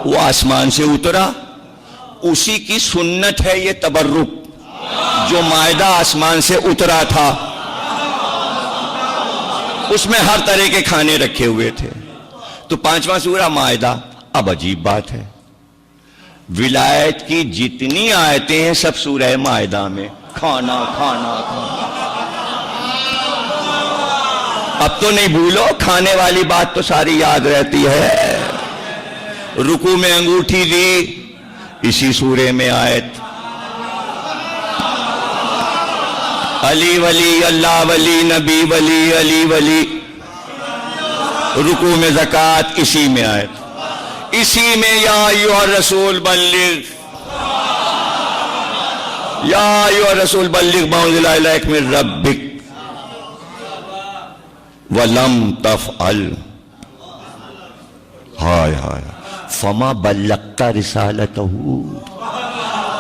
وہ آسمان سے اترا، اسی کی سنت ہے یہ تبرک، جو مائدہ آسمان سے اترا تھا. اس میں ہر طرح کے کھانے رکھے ہوئے تھے. تو 5واں سورہ مائدہ. اب عجیب بات ہے، ولایت کی جتنی آیتیں ہیں سب سورہ مائدہ میں. کھانا کھانا کھانا. اب تو نہیں بھولو، کھانے والی بات تو ساری یاد رہتی ہے. رکوع میں انگوٹھی دی، اسی سورے میں آیت. علی ولی، اللہ ولی، نبی ولی، علی ولی. رکوع میں زکوٰۃ، اسی میں آیت. اسی میں یا ایھا الرسول بلغ. یا ایھا رسول بلغ ما انزل الیک من ربک ولم تفعل ہائے ہائے فما بلغت رسالتہ،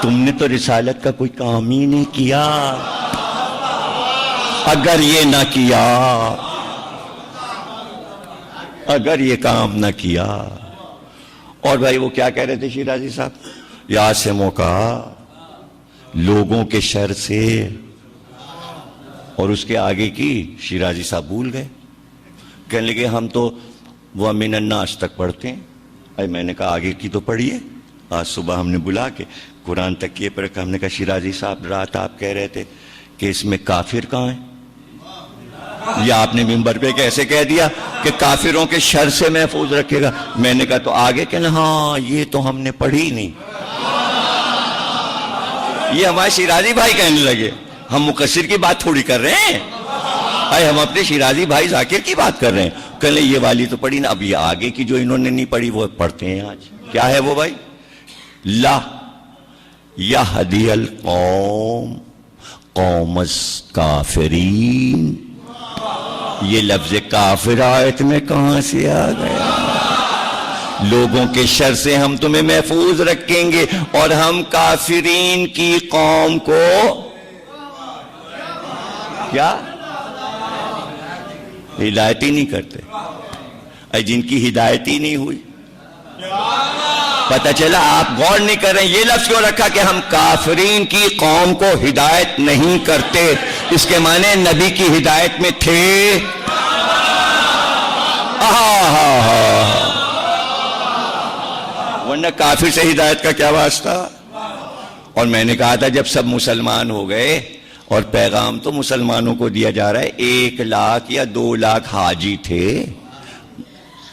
تم نے تو رسالت کا کوئی کام ہی نہیں کیا. اگر یہ نہ کیا، اگر یہ کام نہ کیا. اور بھائی وہ کیا کہہ رہے تھے شیرازی صاحب؟ یا سے موقع لوگوں کے شر سے، اور اس کے آگے کی شیرازی صاحب بھول گئے. کہنے لگے ہم تو وہ من الناس تک پڑھتے ہیں. اے میں نے کہا آگے کی تو پڑھیے. آج صبح ہم نے بلا کے قرآن تک کیے پر ہم نے کہا شیرازی صاحب رات آپ کہہ رہے تھے کہ اس میں کافر کہاں ہیں؟ یا آپ نے ممبر پہ کیسے کہہ دیا کہ کافروں کے شر سے محفوظ رکھے گا؟ میں نے کہا تو آگے کہنا ہاں یہ تو ہم نے پڑھی نہیں. یہ ہمارے شیرازی بھائی کہنے لگے. ہم مقصر کی بات تھوڑی کر رہے ہیں، اے ہم اپنے شیرازی بھائی ذاکر کی بات کر رہے ہیں. کہنے یہ والی تو پڑھی نا، اب یہ آگے کی جو انہوں نے نہیں پڑھی وہ پڑھتے ہیں آج. کیا ہے وہ بھائی؟ لا یہدی القوم قوم الکافرین. یہ لفظ کافر آیت میں کہاں سے آ گیا؟ لوگوں کے شر سے ہم تمہیں محفوظ رکھیں گے اور ہم کافرین کی قوم کو کیا ہدایت ہی نہیں کرتے. اے جن کی ہدایت ہی نہیں ہوئی. پتہ چلا آپ غور نہیں کر رہے ہیں. یہ لفظ کیوں رکھا کہ ہم کافرین کی قوم کو ہدایت نہیں کرتے؟ اس کے معنی نبی کی ہدایت میں تھے. ورنہ کافر سے ہدایت کا کیا واسطہ؟ اور میں نے کہا تھا جب سب مسلمان ہو گئے اور پیغام تو مسلمانوں کو دیا جا رہا ہے، 1 لاکھ یا 2 لاکھ حاجی تھے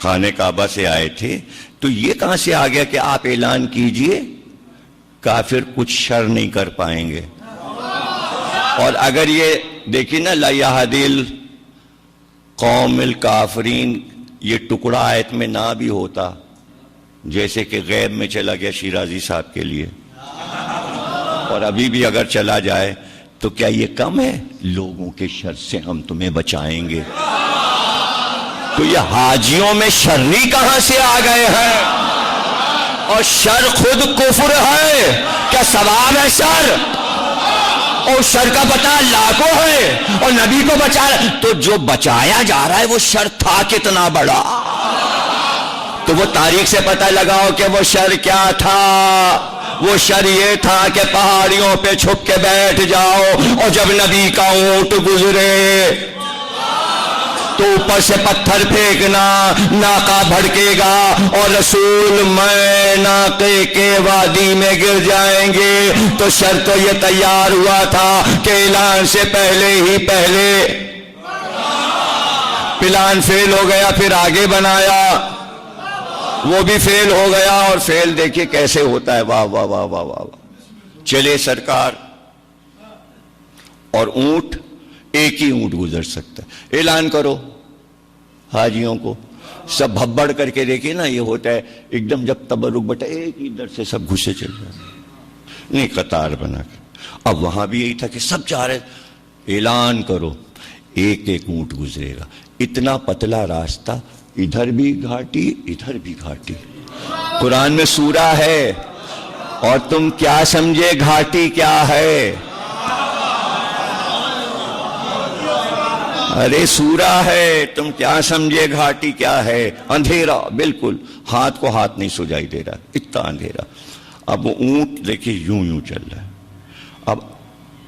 خانہ کعبہ سے آئے تھے، تو یہ کہاں سے آ گیا کہ آپ اعلان کیجئے کافر کچھ شر نہیں کر پائیں گے؟ اور اگر یہ دیکھیں نا لا یہدی القوم الکافرین، یہ ٹکڑا آیت میں نہ بھی ہوتا، جیسے کہ غیب میں چلا گیا شیرازی صاحب کے لیے، اور ابھی بھی اگر چلا جائے تو کیا یہ کم ہے؟ لوگوں کے شر سے ہم تمہیں بچائیں گے. تو یہ حاجیوں میں شرری کہاں سے آ گئے ہیں؟ اور شر خود کفر ہے. کیا ثواب ہے شر؟ اور شر کا پتہ اللہ کو ہے اور نبی کو بچا رہا ہے. تو جو بچایا جا رہا ہے وہ شر تھا کتنا بڑا؟ تو وہ تاریخ سے پتہ لگاؤ کہ وہ شر کیا تھا. وہ شر یہ تھا کہ پہاڑیوں پہ چھپ کے بیٹھ جاؤ اور جب نبی کا اونٹ گزرے تو اوپر سے پتھر پھینکنا، ناقہ بھڑکے گا اور رسول میں ناقے کے وادی میں گر جائیں گے. تو شر تو یہ تیار ہوا تھا کہ اعلان سے پہلے ہی پلان فیل ہو گیا، پھر آگے بنایا وہ بھی فیل ہو گیا. اور فیل دیکھیے کیسے ہوتا ہے. واہ واہ واہ واہ واہ. چلے سرکار، اور اونٹ ایک ہی اونٹ گزر سکتا ہے. اعلان کرو حاجیوں کو، سب بھبڑ کر کے دیکھیے نا یہ ہوتا ہے ایک دم جب تبرک بٹا ایک ادھر سے سب گھسے چل جائے نہیں قطار بنا کے. اب وہاں بھی یہی تھا کہ سب چاہ رہے اعلان کرو، ایک ایک اونٹ گزرے گا. اتنا پتلا راستہ، ادھر بھی گھاٹی ادھر بھی گھاٹی. قرآن میں سورہ ہے اور تم کیا سمجھے گھاٹی کیا ہے؟ ارے سورہ ہے، تم کیا سمجھے گھاٹی کیا ہے؟ اندھیرا بالکل، ہاتھ کو ہاتھ نہیں سجائی دے رہا، اتنا اندھیرا. اب وہ اونٹ دیکھیے یوں یوں چل رہا ہے. اب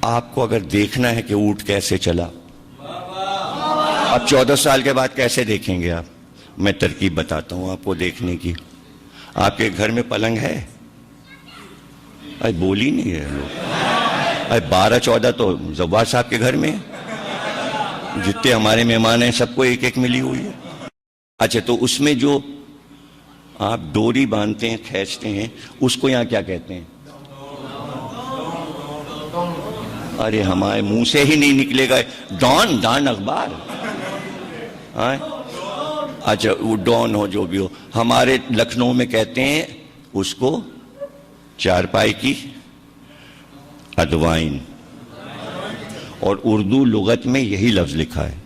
آپ کو اگر دیکھنا ہے کہ اونٹ کیسے چلا، اب 14 سال کے بعد کیسے دیکھیں گے آپ؟ میں ترکیب بتاتا ہوں آپ کو دیکھنے کی. آپ کے گھر میں پلنگ ہے؟ بول ہی نہیں ہے لوگ. 12-14 تو زوار صاحب کے گھر میں، جتنے ہمارے مہمان ہیں سب کو ایک ایک ملی ہوئی ہے. اچھا تو اس میں جو آپ ڈوری باندھتے ہیں کھینچتے ہیں اس کو یہاں کیا کہتے ہیں؟ ارے ہمارے منہ سے ہی نہیں نکلے گا. ڈان اخبار. اچھا وہ ڈون ہو جو بھی ہو، ہمارے لکھنؤ میں کہتے ہیں اس کو چارپائی کی ادوائن. اور اردو لغت میں یہی لفظ لکھا ہے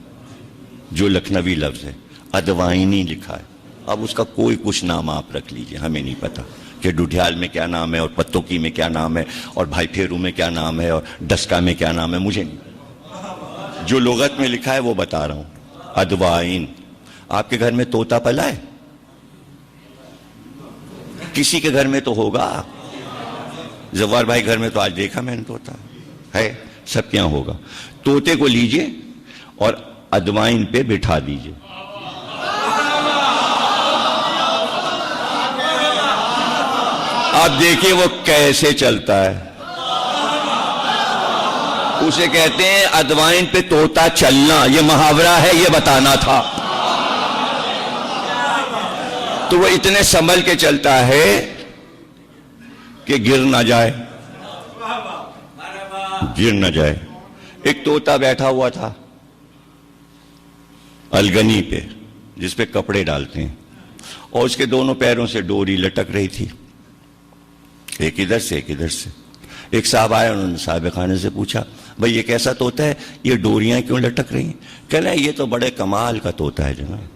جو لکھنوی لفظ ہے, ادوائنی لکھا ہے. اب اس کا کوئی کچھ نام آپ رکھ لیجئے, ہمیں نہیں پتا کہ ڈوڈھیال میں کیا نام ہے اور پتوکی میں کیا نام ہے اور بھائی پھیرو میں کیا نام ہے اور ڈسکا میں کیا نام ہے, مجھے نہیں. جو لغت میں لکھا ہے وہ بتا رہا ہوں. ادوائن. آپ کے گھر میں طوطا پلا ہے؟ کسی کے گھر میں تو ہوگا. زوار بھائی گھر میں تو آج دیکھا میں نے طوطا ہے, سب کے یہاں ہوگا. طوطے کو لیجئے اور ادوائن پہ بٹھا دیجئے. آپ دیکھیے وہ کیسے چلتا ہے. اسے کہتے ہیں ادوائن پہ طوطا چلنا. یہ محاورہ ہے, یہ بتانا تھا. تو وہ اتنے سنبھل کے چلتا ہے کہ گر نہ جائے, گر نہ جائے. ایک طوطا بیٹھا ہوا تھا الگنی پہ جس پہ کپڑے ڈالتے ہیں, اور اس کے دونوں پیروں سے ڈوری لٹک رہی تھی, ایک ادھر سے ایک ادھر سے. ایک صاحب آئے, انہوں نے صاحب خانے سے پوچھا, بھئی یہ کیسا طوطا ہے, یہ ڈوریاں کیوں لٹک رہی ہیں؟ کہنا یہ تو بڑے کمال کا طوطا ہے جناب.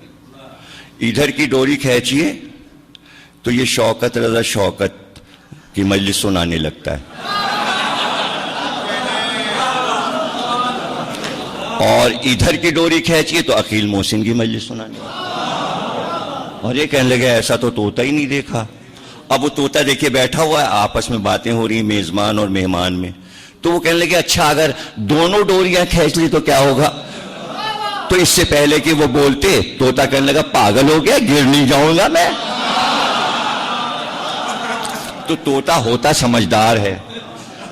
ادھر کی ڈوری کھینچیے تو یہ شوکت رضا شوکت کی مجلس سنانے لگتا ہے, اور ادھر کی ڈوری کھینچیے تو عقیل محسن کی مجلس سنانے لگتا ہے. اور یہ کہنے لگے ایسا تو طوطا ہی نہیں دیکھا. اب وہ طوطا دیکھے بیٹھا ہوا ہے, آپس میں باتیں ہو رہی ہیں میزبان اور مہمان میں. تو وہ کہنے لگے اچھا اگر دونوں ڈوریاں کھینچ لی تو کیا ہوگا؟ تو اس سے پہلے کہ وہ بولتے طوطا کہنے لگا پاگل ہو گیا, گر نہیں جاؤں گا میں. تو طوطا ہوتا سمجھدار ہے.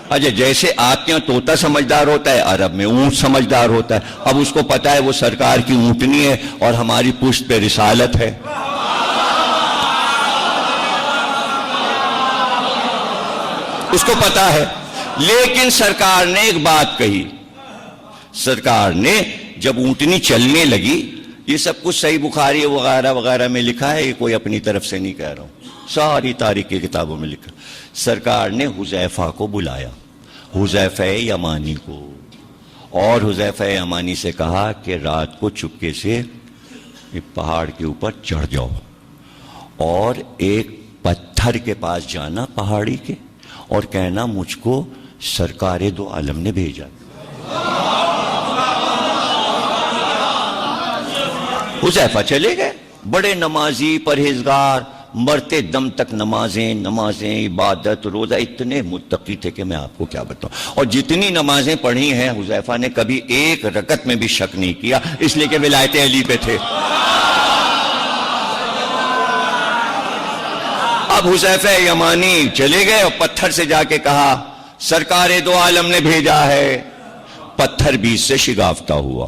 اچھا جیسے آپ کے یہاں طوطا سمجھدار ہوتا ہے, عرب میں اونٹ سمجھدار ہوتا ہے. اب اس کو پتا ہے وہ سرکار کی اونٹنی ہے اور ہماری پشت پہ رسالت ہے. اس کو پتا ہے. لیکن سرکار نے ایک بات کہی. سرکار نے جب اونٹنی چلنے لگی, یہ سب کچھ صحیح بخاری وغیرہ وغیرہ میں لکھا ہے, یہ کوئی اپنی طرف سے نہیں کہہ رہا ہوں, ساری تاریخ کی کتابوں میں لکھا. سرکار نے حذیفہ کو بلایا, حذیفہ یمانی کو, اور حذیفہ یمانی سے کہا کہ رات کو چپکے سے پہاڑ کے اوپر چڑھ جاؤ اور ایک پتھر کے پاس جانا پہاڑی کے, اور کہنا مجھ کو سرکار دو عالم نے بھیجا. حذیفہ چلے گئے, بڑے نمازی پرہیزگار, مرتے دم تک نمازیں عبادت روزہ, اتنے متقی تھے کہ میں آپ کو کیا بتاؤں. اور جتنی نمازیں پڑھی ہیں حذیفہ نے کبھی ایک رکعت میں بھی شک نہیں کیا, اس لیے کہ ولایت علی پہ تھے. اب حذیفہ یمانی چلے گئے اور پتھر سے جا کے کہا سرکار دو عالم نے بھیجا ہے. پتھر بیچ سے شگافتہ ہوا.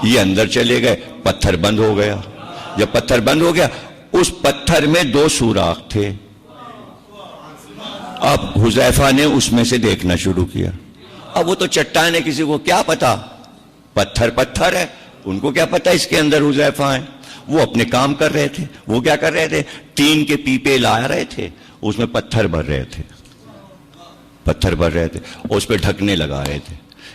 یہ اندر چلے گئے, پتھر بند ہو گیا. جب پتھر بند ہو گیا, اس پتھر میں 2 سوراخ تھے. اب حذیفہ نے اس میں سے دیکھنا شروع کیا. اب وہ تو چٹان ہے, کسی کو کیا پتا, پتھر ہے, ان کو کیا پتا اس کے اندر حذیفہ ہیں. وہ اپنے کام کر رہے تھے. وہ کیا کر رہے تھے, ٹین کے پیپے لا رہے تھے, اس میں پتھر بھر رہے تھے, اور اس پہ ڈھکنے لگا رہے تھے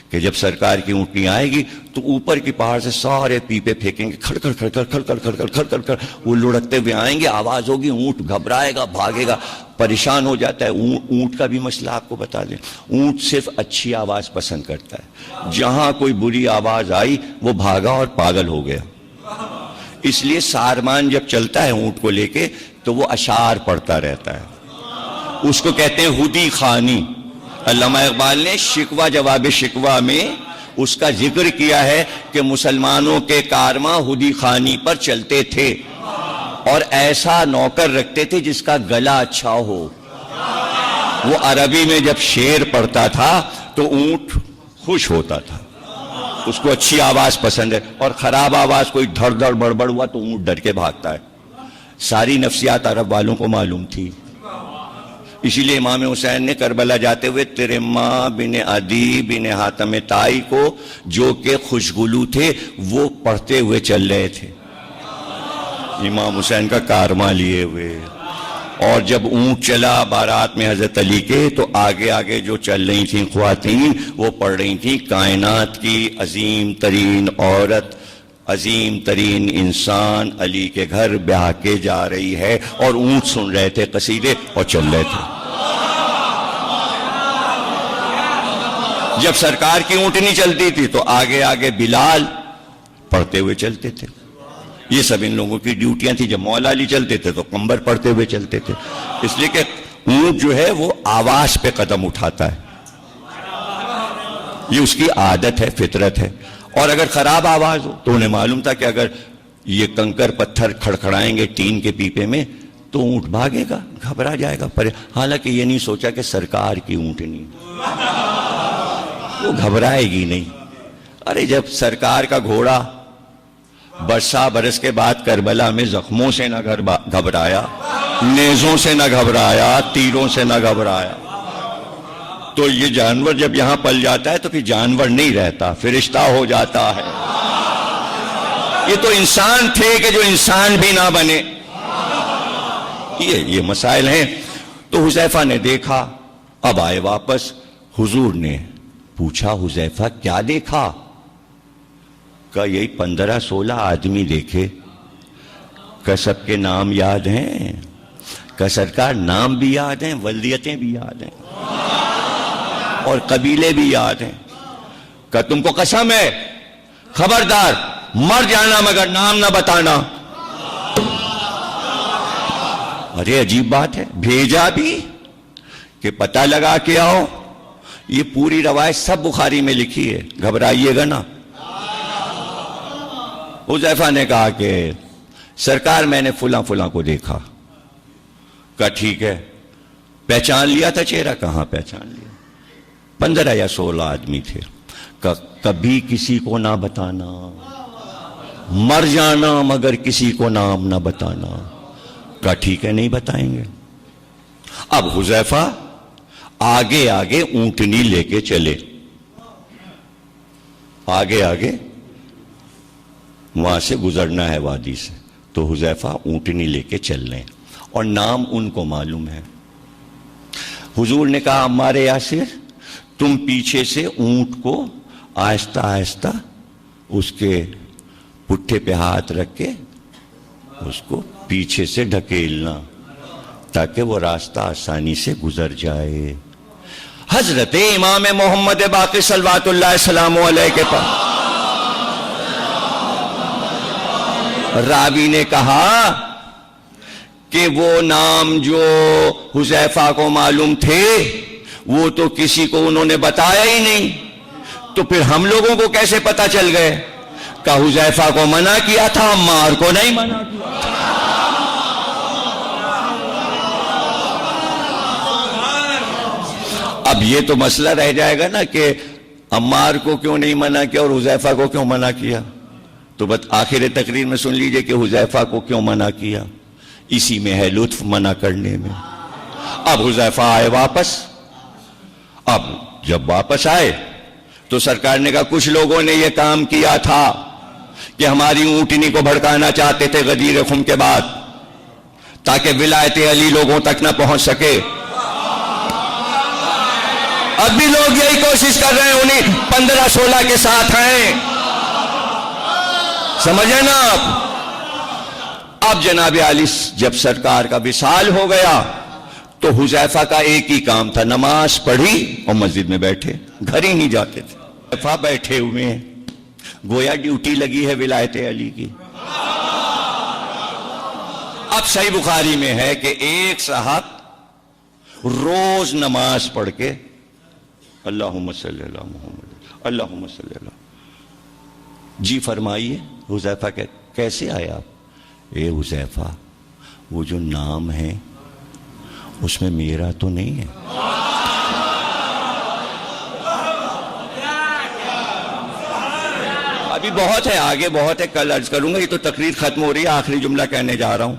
کہ جب سرکار کی اونٹنی آئے گی تو اوپر کی پہاڑ سے سارے پیپے پھینکیں گے, کھڑ کر وہ لڑکتے ہوئے آئیں گے, آواز ہوگی, اونٹ گھبرائے گا, بھاگے گا, پریشان ہو جاتا ہے. اونٹ کا بھی مسئلہ آپ کو بتا دیں, اونٹ صرف اچھی آواز پسند کرتا ہے. جہاں کوئی بری آواز آئی وہ بھاگا اور پاگل ہو گیا. اس لیے سارمان جب چلتا ہے اونٹ کو لے کے تو وہ اشعار پڑھتا رہتا ہے. اس کو کہتے ہیں ہدی خانی. علامہ اقبال نے شکوہ جواب شکوہ میں اس کا ذکر کیا ہے کہ مسلمانوں کے کارواں ہدی خانی پر چلتے تھے اور ایسا نوکر رکھتے تھے جس کا گلا اچھا ہو. وہ عربی میں جب شعر پڑھتا تھا تو اونٹ خوش ہوتا تھا, اس کو اچھی آواز پسند ہے, اور خراب آواز کوئی دھڑ دھڑ بڑبڑ ہوا تو اونٹ ڈر کے بھاگتا ہے. ساری نفسیات عرب والوں کو معلوم تھی. اسی لیے امام حسین نے کربلا جاتے ہوئے تیرے ماں بن عدی بن حاتم تائی کو جو کہ خوشگلو تھے وہ پڑھتے ہوئے چل رہے تھے, امام حسین کا کارما لیے ہوئے. اور جب اونٹ چلا بارات میں حضرت علی کے تو آگے آگے جو چل رہی تھیں خواتین وہ پڑھ رہی تھیں کائنات کی عظیم ترین عورت عظیم ترین انسان علی کے گھر بیاہ کے جا رہی ہے، اور اونٹ سن رہے تھے قصیدے اور چل رہے تھے۔ جب سرکار کی اونٹنی چلتی تھی تو آگے آگے بلال پڑھتے ہوئے چلتے تھے۔ یہ سب ان لوگوں کی ڈیوٹیاں تھیں۔ جب مولا علی چلتے تھے تو قمبر پڑھتے ہوئے چلتے تھے، اس لیے کہ اونٹ جو ہے وہ آواز پہ قدم اٹھاتا ہے، یہ اس کی عادت ہے، فطرت ہے۔ اور اگر خراب آواز ہو تو انہیں معلوم تھا کہ اگر یہ کنکر پتھر کھڑکھڑائیں گے ٹین کے پیپے میں تو اونٹ بھاگے گا، گھبرا جائے گا۔ پر حالانکہ یہ نہیں سوچا کہ سرکار کی اونٹنی وہ گھبرائے گی نہیں۔ ارے جب سرکار کا گھوڑا برسا برس کے بعد کربلا میں زخموں سے نہ گھبرایا، نیزوں سے نہ گھبرایا، تیروں سے نہ گھبرایا، تو یہ جانور جب یہاں پل جاتا ہے تو پھر جانور نہیں رہتا، فرشتہ ہو جاتا ہے۔ یہ تو انسان تھے کہ جو انسان بھی نہ بنے۔ یہ مسائل ہیں۔ تو حذیفہ نے دیکھا، اب آئے واپس، حضور نے پوچھا حذیفہ کیا دیکھا؟ کہا یہی 15-16 آدمی دیکھے۔ کہ سب کے نام یاد ہیں؟ کہ سرکار نام بھی یاد ہیں، ولدیتیں بھی یاد ہیں اور قبیلے بھی یاد ہیں۔ کہ تم کو قسم ہے خبردار مر جانا مگر نام نہ بتانا۔ ارے عجیب بات ہے، بھیجا بھی کہ پتہ لگا کے آؤ۔ یہ پوری روایت سب بخاری میں لکھی ہے، گھبرائیے گا نا۔ حذیفہ نے کہا کہ سرکار میں نے فلاں فلاں کو دیکھا۔ کہا ٹھیک ہے، پہچان لیا تھا چہرہ؟ کہاں پہچان لیا۔ 15 یا 16 آدمی تھے۔ کبھی کسی کو نہ بتانا، مر جانا مگر کسی کو نام نہ بتانا۔ کہا ٹھیک ہے نہیں بتائیں گے۔ اب حذیفہ آگے آگے اونٹنی لے کے چلے، آگے آگے وہاں سے گزرنا ہے وادی سے، تو حذیفہ اونٹنی لے کے چل رہے ہیں اور نام ان کو معلوم ہے۔ حضور نے کہا عمار یاسر تم پیچھے سے اونٹ کو آہستہ آہستہ اس کے پٹھے پہ ہاتھ رکھ کے اس کو پیچھے سے ڈھکیلنا تاکہ وہ راستہ آسانی سے گزر جائے۔ حضرت امام محمد باقر صلوات اللہ السلام علیہ کے پاس راوی نے کہا کہ وہ نام جو حذیفہ کو معلوم تھے وہ تو کسی کو انہوں نے بتایا ہی نہیں، تو پھر ہم لوگوں کو کیسے پتا چل گئے؟ کہ حذیفہ کو منع کیا تھا، عمار کو نہیں منع کیا۔ اب یہ تو مسئلہ رہ جائے گا نا کہ عمار کو کیوں نہیں منع کیا اور حذیفہ کو کیوں منع کیا؟ تو بس آخر تقریر میں سن لیجئے کہ حذیفہ کو کیوں منع کیا، اسی میں ہے لطف منع کرنے میں۔ اب حذیفہ آئے واپس۔ اب جب واپس آئے تو سرکار نے کہا کچھ لوگوں نے یہ کام کیا تھا کہ ہماری اونٹنی کو بھڑکانا چاہتے تھے غدیر خم کے بعد تاکہ ولایت علی لوگوں تک نہ پہنچ سکے۔ اب بھی لوگ یہی کوشش کر رہے ہیں، انہیں 15-16 کے ساتھ ہیں، سمجھے نا آپ؟ اب جناب علی جب سرکار کا وصال ہو گیا تو حذیفہ کا ایک ہی کام تھا، نماز پڑھی اور مسجد میں بیٹھے، گھر ہی نہیں جاتے تھے۔ حذیفہ بیٹھے ہوئے ہیں، گویا ڈیوٹی لگی ہے ولایت علی کی۔ اب صحیح بخاری میں ہے کہ ایک صاحب روز نماز پڑھ کے اللہم صلی اللہ محمد اللہم صلی اللہ، جی فرمائیے۔ حذیفہ کیسے آئے آپ؟ اے حذیفہ وہ جو نام ہے اس میں میرا تو نہیں ہے۔ ابھی بہت ہے، آگے بہت ہے، کل عرض کروں گا، یہ تو تقریر ختم ہو رہی ہے، آخری جملہ کہنے جا رہا ہوں۔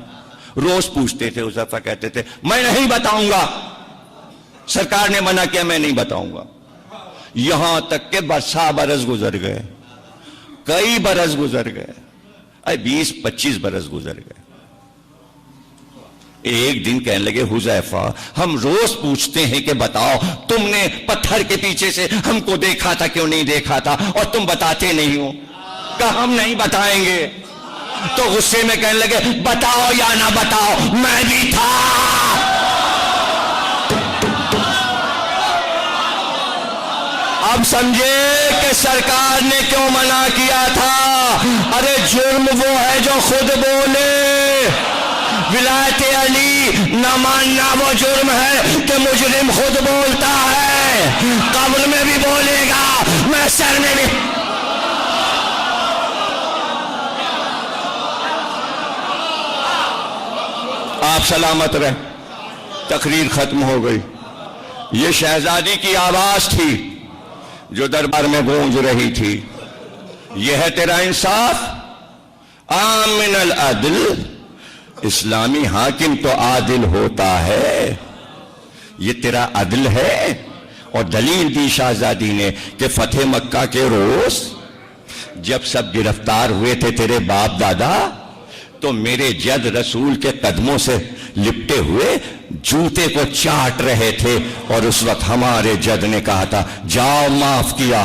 روز پوچھتے تھے حذیفہ، کہتے تھے میں نہیں بتاؤں گا، سرکار نے منع کیا میں نہیں بتاؤں گا۔ یہاں تک کہ برسا برس گزر گئے، کئی برس گزر گئے، 20-25 برس گزر گئے۔ ایک دن کہنے لگے حذیفہ ہم روز پوچھتے ہیں کہ بتاؤ تم نے پتھر کے پیچھے سے ہم کو دیکھا تھا کیوں نہیں دیکھا تھا اور تم بتاتے نہیں ہو؟ کہا ہم نہیں بتائیں گے. تو غصے میں کہنے لگے بتاؤ یا نہ بتاؤ میں بھی تھا. اب سمجھے کہ سرکار نے کیوں منع کیا تھا. ارے جرم وہ ہے جو خود بولے. ولایت علی نہ ماننا وہ جرم ہے کہ مجرم خود بولتا ہے. قبر میں بھی بولے گا, محشر میں بھی. آپ سلامت رہے. تقریر ختم ہو گئی. یہ شہزادی کی آواز تھی جو دربار میں گونج رہی تھی. یہ ہے تیرا انصاف. عام من العدل. اسلامی حاکم تو عادل ہوتا ہے. یہ تیرا عدل ہے. اور دلیل دی شہزادی نے کہ فتح مکہ کے روز جب سب گرفتار ہوئے تھے تیرے باپ دادا تو میرے جد رسول کے قدموں سے لپٹے ہوئے جوتے کو چاٹ رہے تھے, اور اس وقت ہمارے جد نے کہا تھا جاؤ معاف کیا.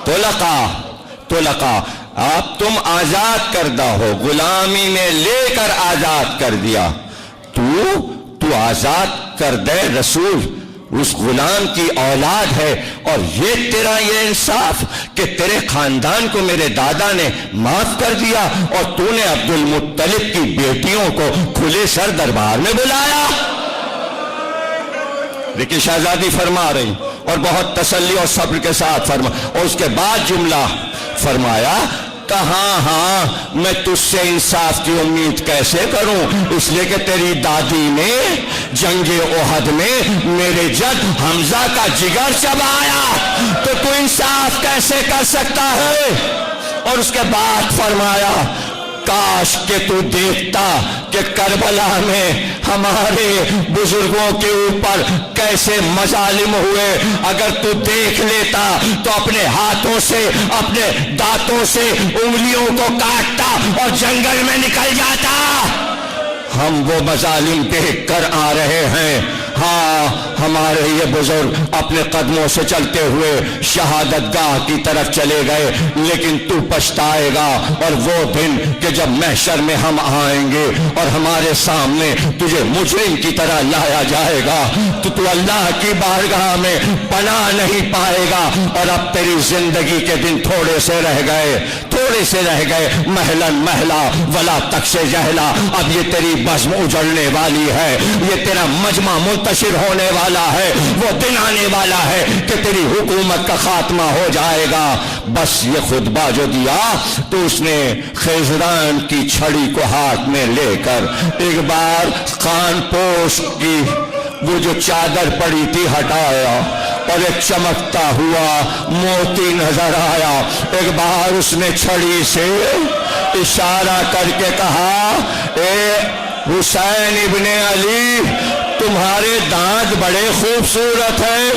طلقا آپ تم آزاد کردہ ہو, غلامی میں لے کر آزاد کر دیا. تو آزاد کردہ رسول اس غلام کی اولاد ہے, اور یہ تیرا یہ انصاف کہ تیرے خاندان کو میرے دادا نے معاف کر دیا اور تو نے عبد المطلب کی بیٹیوں کو کھلے سر دربار میں بلایا. لیکن شہزادی فرما رہی اور بہت تسلی اور صبر کے ساتھ فرما, اور اس کے بعد جملہ فرمایا کہاں ہاں میں تجھ سے انصاف کی امید کیسے کروں, اس لیے کہ تیری دادی نے جنگ احد میں میرے جد حمزہ کا جگر چبایا, تو انصاف کیسے کر سکتا ہے. اور اس کے بعد فرمایا کاش کہ تو دیکھتا کہ کربلا میں ہمارے بزرگوں کے اوپر کیسے مظالم ہوئے. اگر تو دیکھ لیتا تو اپنے ہاتھوں سے اپنے دانتوں سے انگلیوں کو کاٹتا اور جنگل میں نکل جاتا. ہم وہ مظالم دیکھ کر آ رہے ہیں. ہاں ہمارے یہ بزرگ اپنے قدموں سے چلتے ہوئے شہادت گاہ کی طرف چلے گئے, لیکن تو پچھتائے گا. اور وہ دن کہ جب محشر میں ہم آئیں گے اور ہمارے سامنے تجھے مجرم کی طرح لایا جائے گا تو اللہ کی بارگاہ میں پناہ نہیں پائے گا. اور اب تیری زندگی کے دن تھوڑے سے رہ گئے. محلن محلہ ولا تخش جہلا. اب یہ تیری بزم اجڑنے والی ہے, یہ تیرا مجمع منتشر ہونے والا ہے. وہ دن آنے والا ہے کہ تیری حکومت کا خاتمہ ہو جائے گا. بس یہ خطبہ جو دیا تو اس نے خیزران کی چھڑی کو ہاتھ میں لے کر ایک بار خان پوش کی وہ جو چادر پڑی تھی ہٹایا اور ایک چمکتا ہوا موتی نظر آیا. ایک بار اس نے چھڑی سے اشارہ کر کے کہا اے حسین ابن علی, تمہارے دانت بڑے خوبصورت ہیں,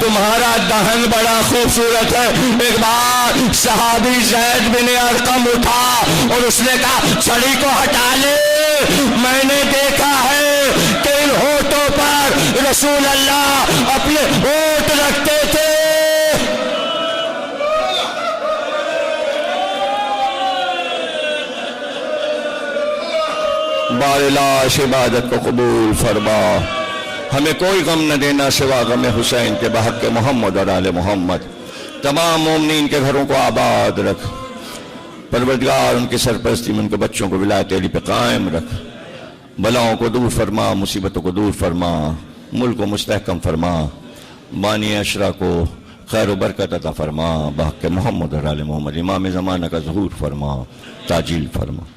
تمہارا دہن بڑا خوبصورت ہے. ایک بار صحابی زید بن ارقم اٹھا اور اس نے کہا چھڑی کو ہٹا لے, میں نے دیکھا ہے کہ ان ہونٹوں پر رسول اللہ اپنے ہونٹ رکھتے تھے. بار لاش عبادت کو قبول فرما. ہمیں کوئی غم نہ دینا سوا غم حسین کے بحق محمد اور آل محمد. تمام مومنین کے گھروں کو آباد رکھ. پروردگار ان کی سرپرستی میں ان کے بچوں کو ولایت علی پہ قائم رکھ. بلاؤں کو دور فرما, مصیبتوں کو دور فرما, ملک کو مستحکم فرما. بانی اشرا کو خیر و برکت عطا فرما. بحق محمد اور آل محمد امام زمانہ کا ظہور فرما, تاجیل فرما.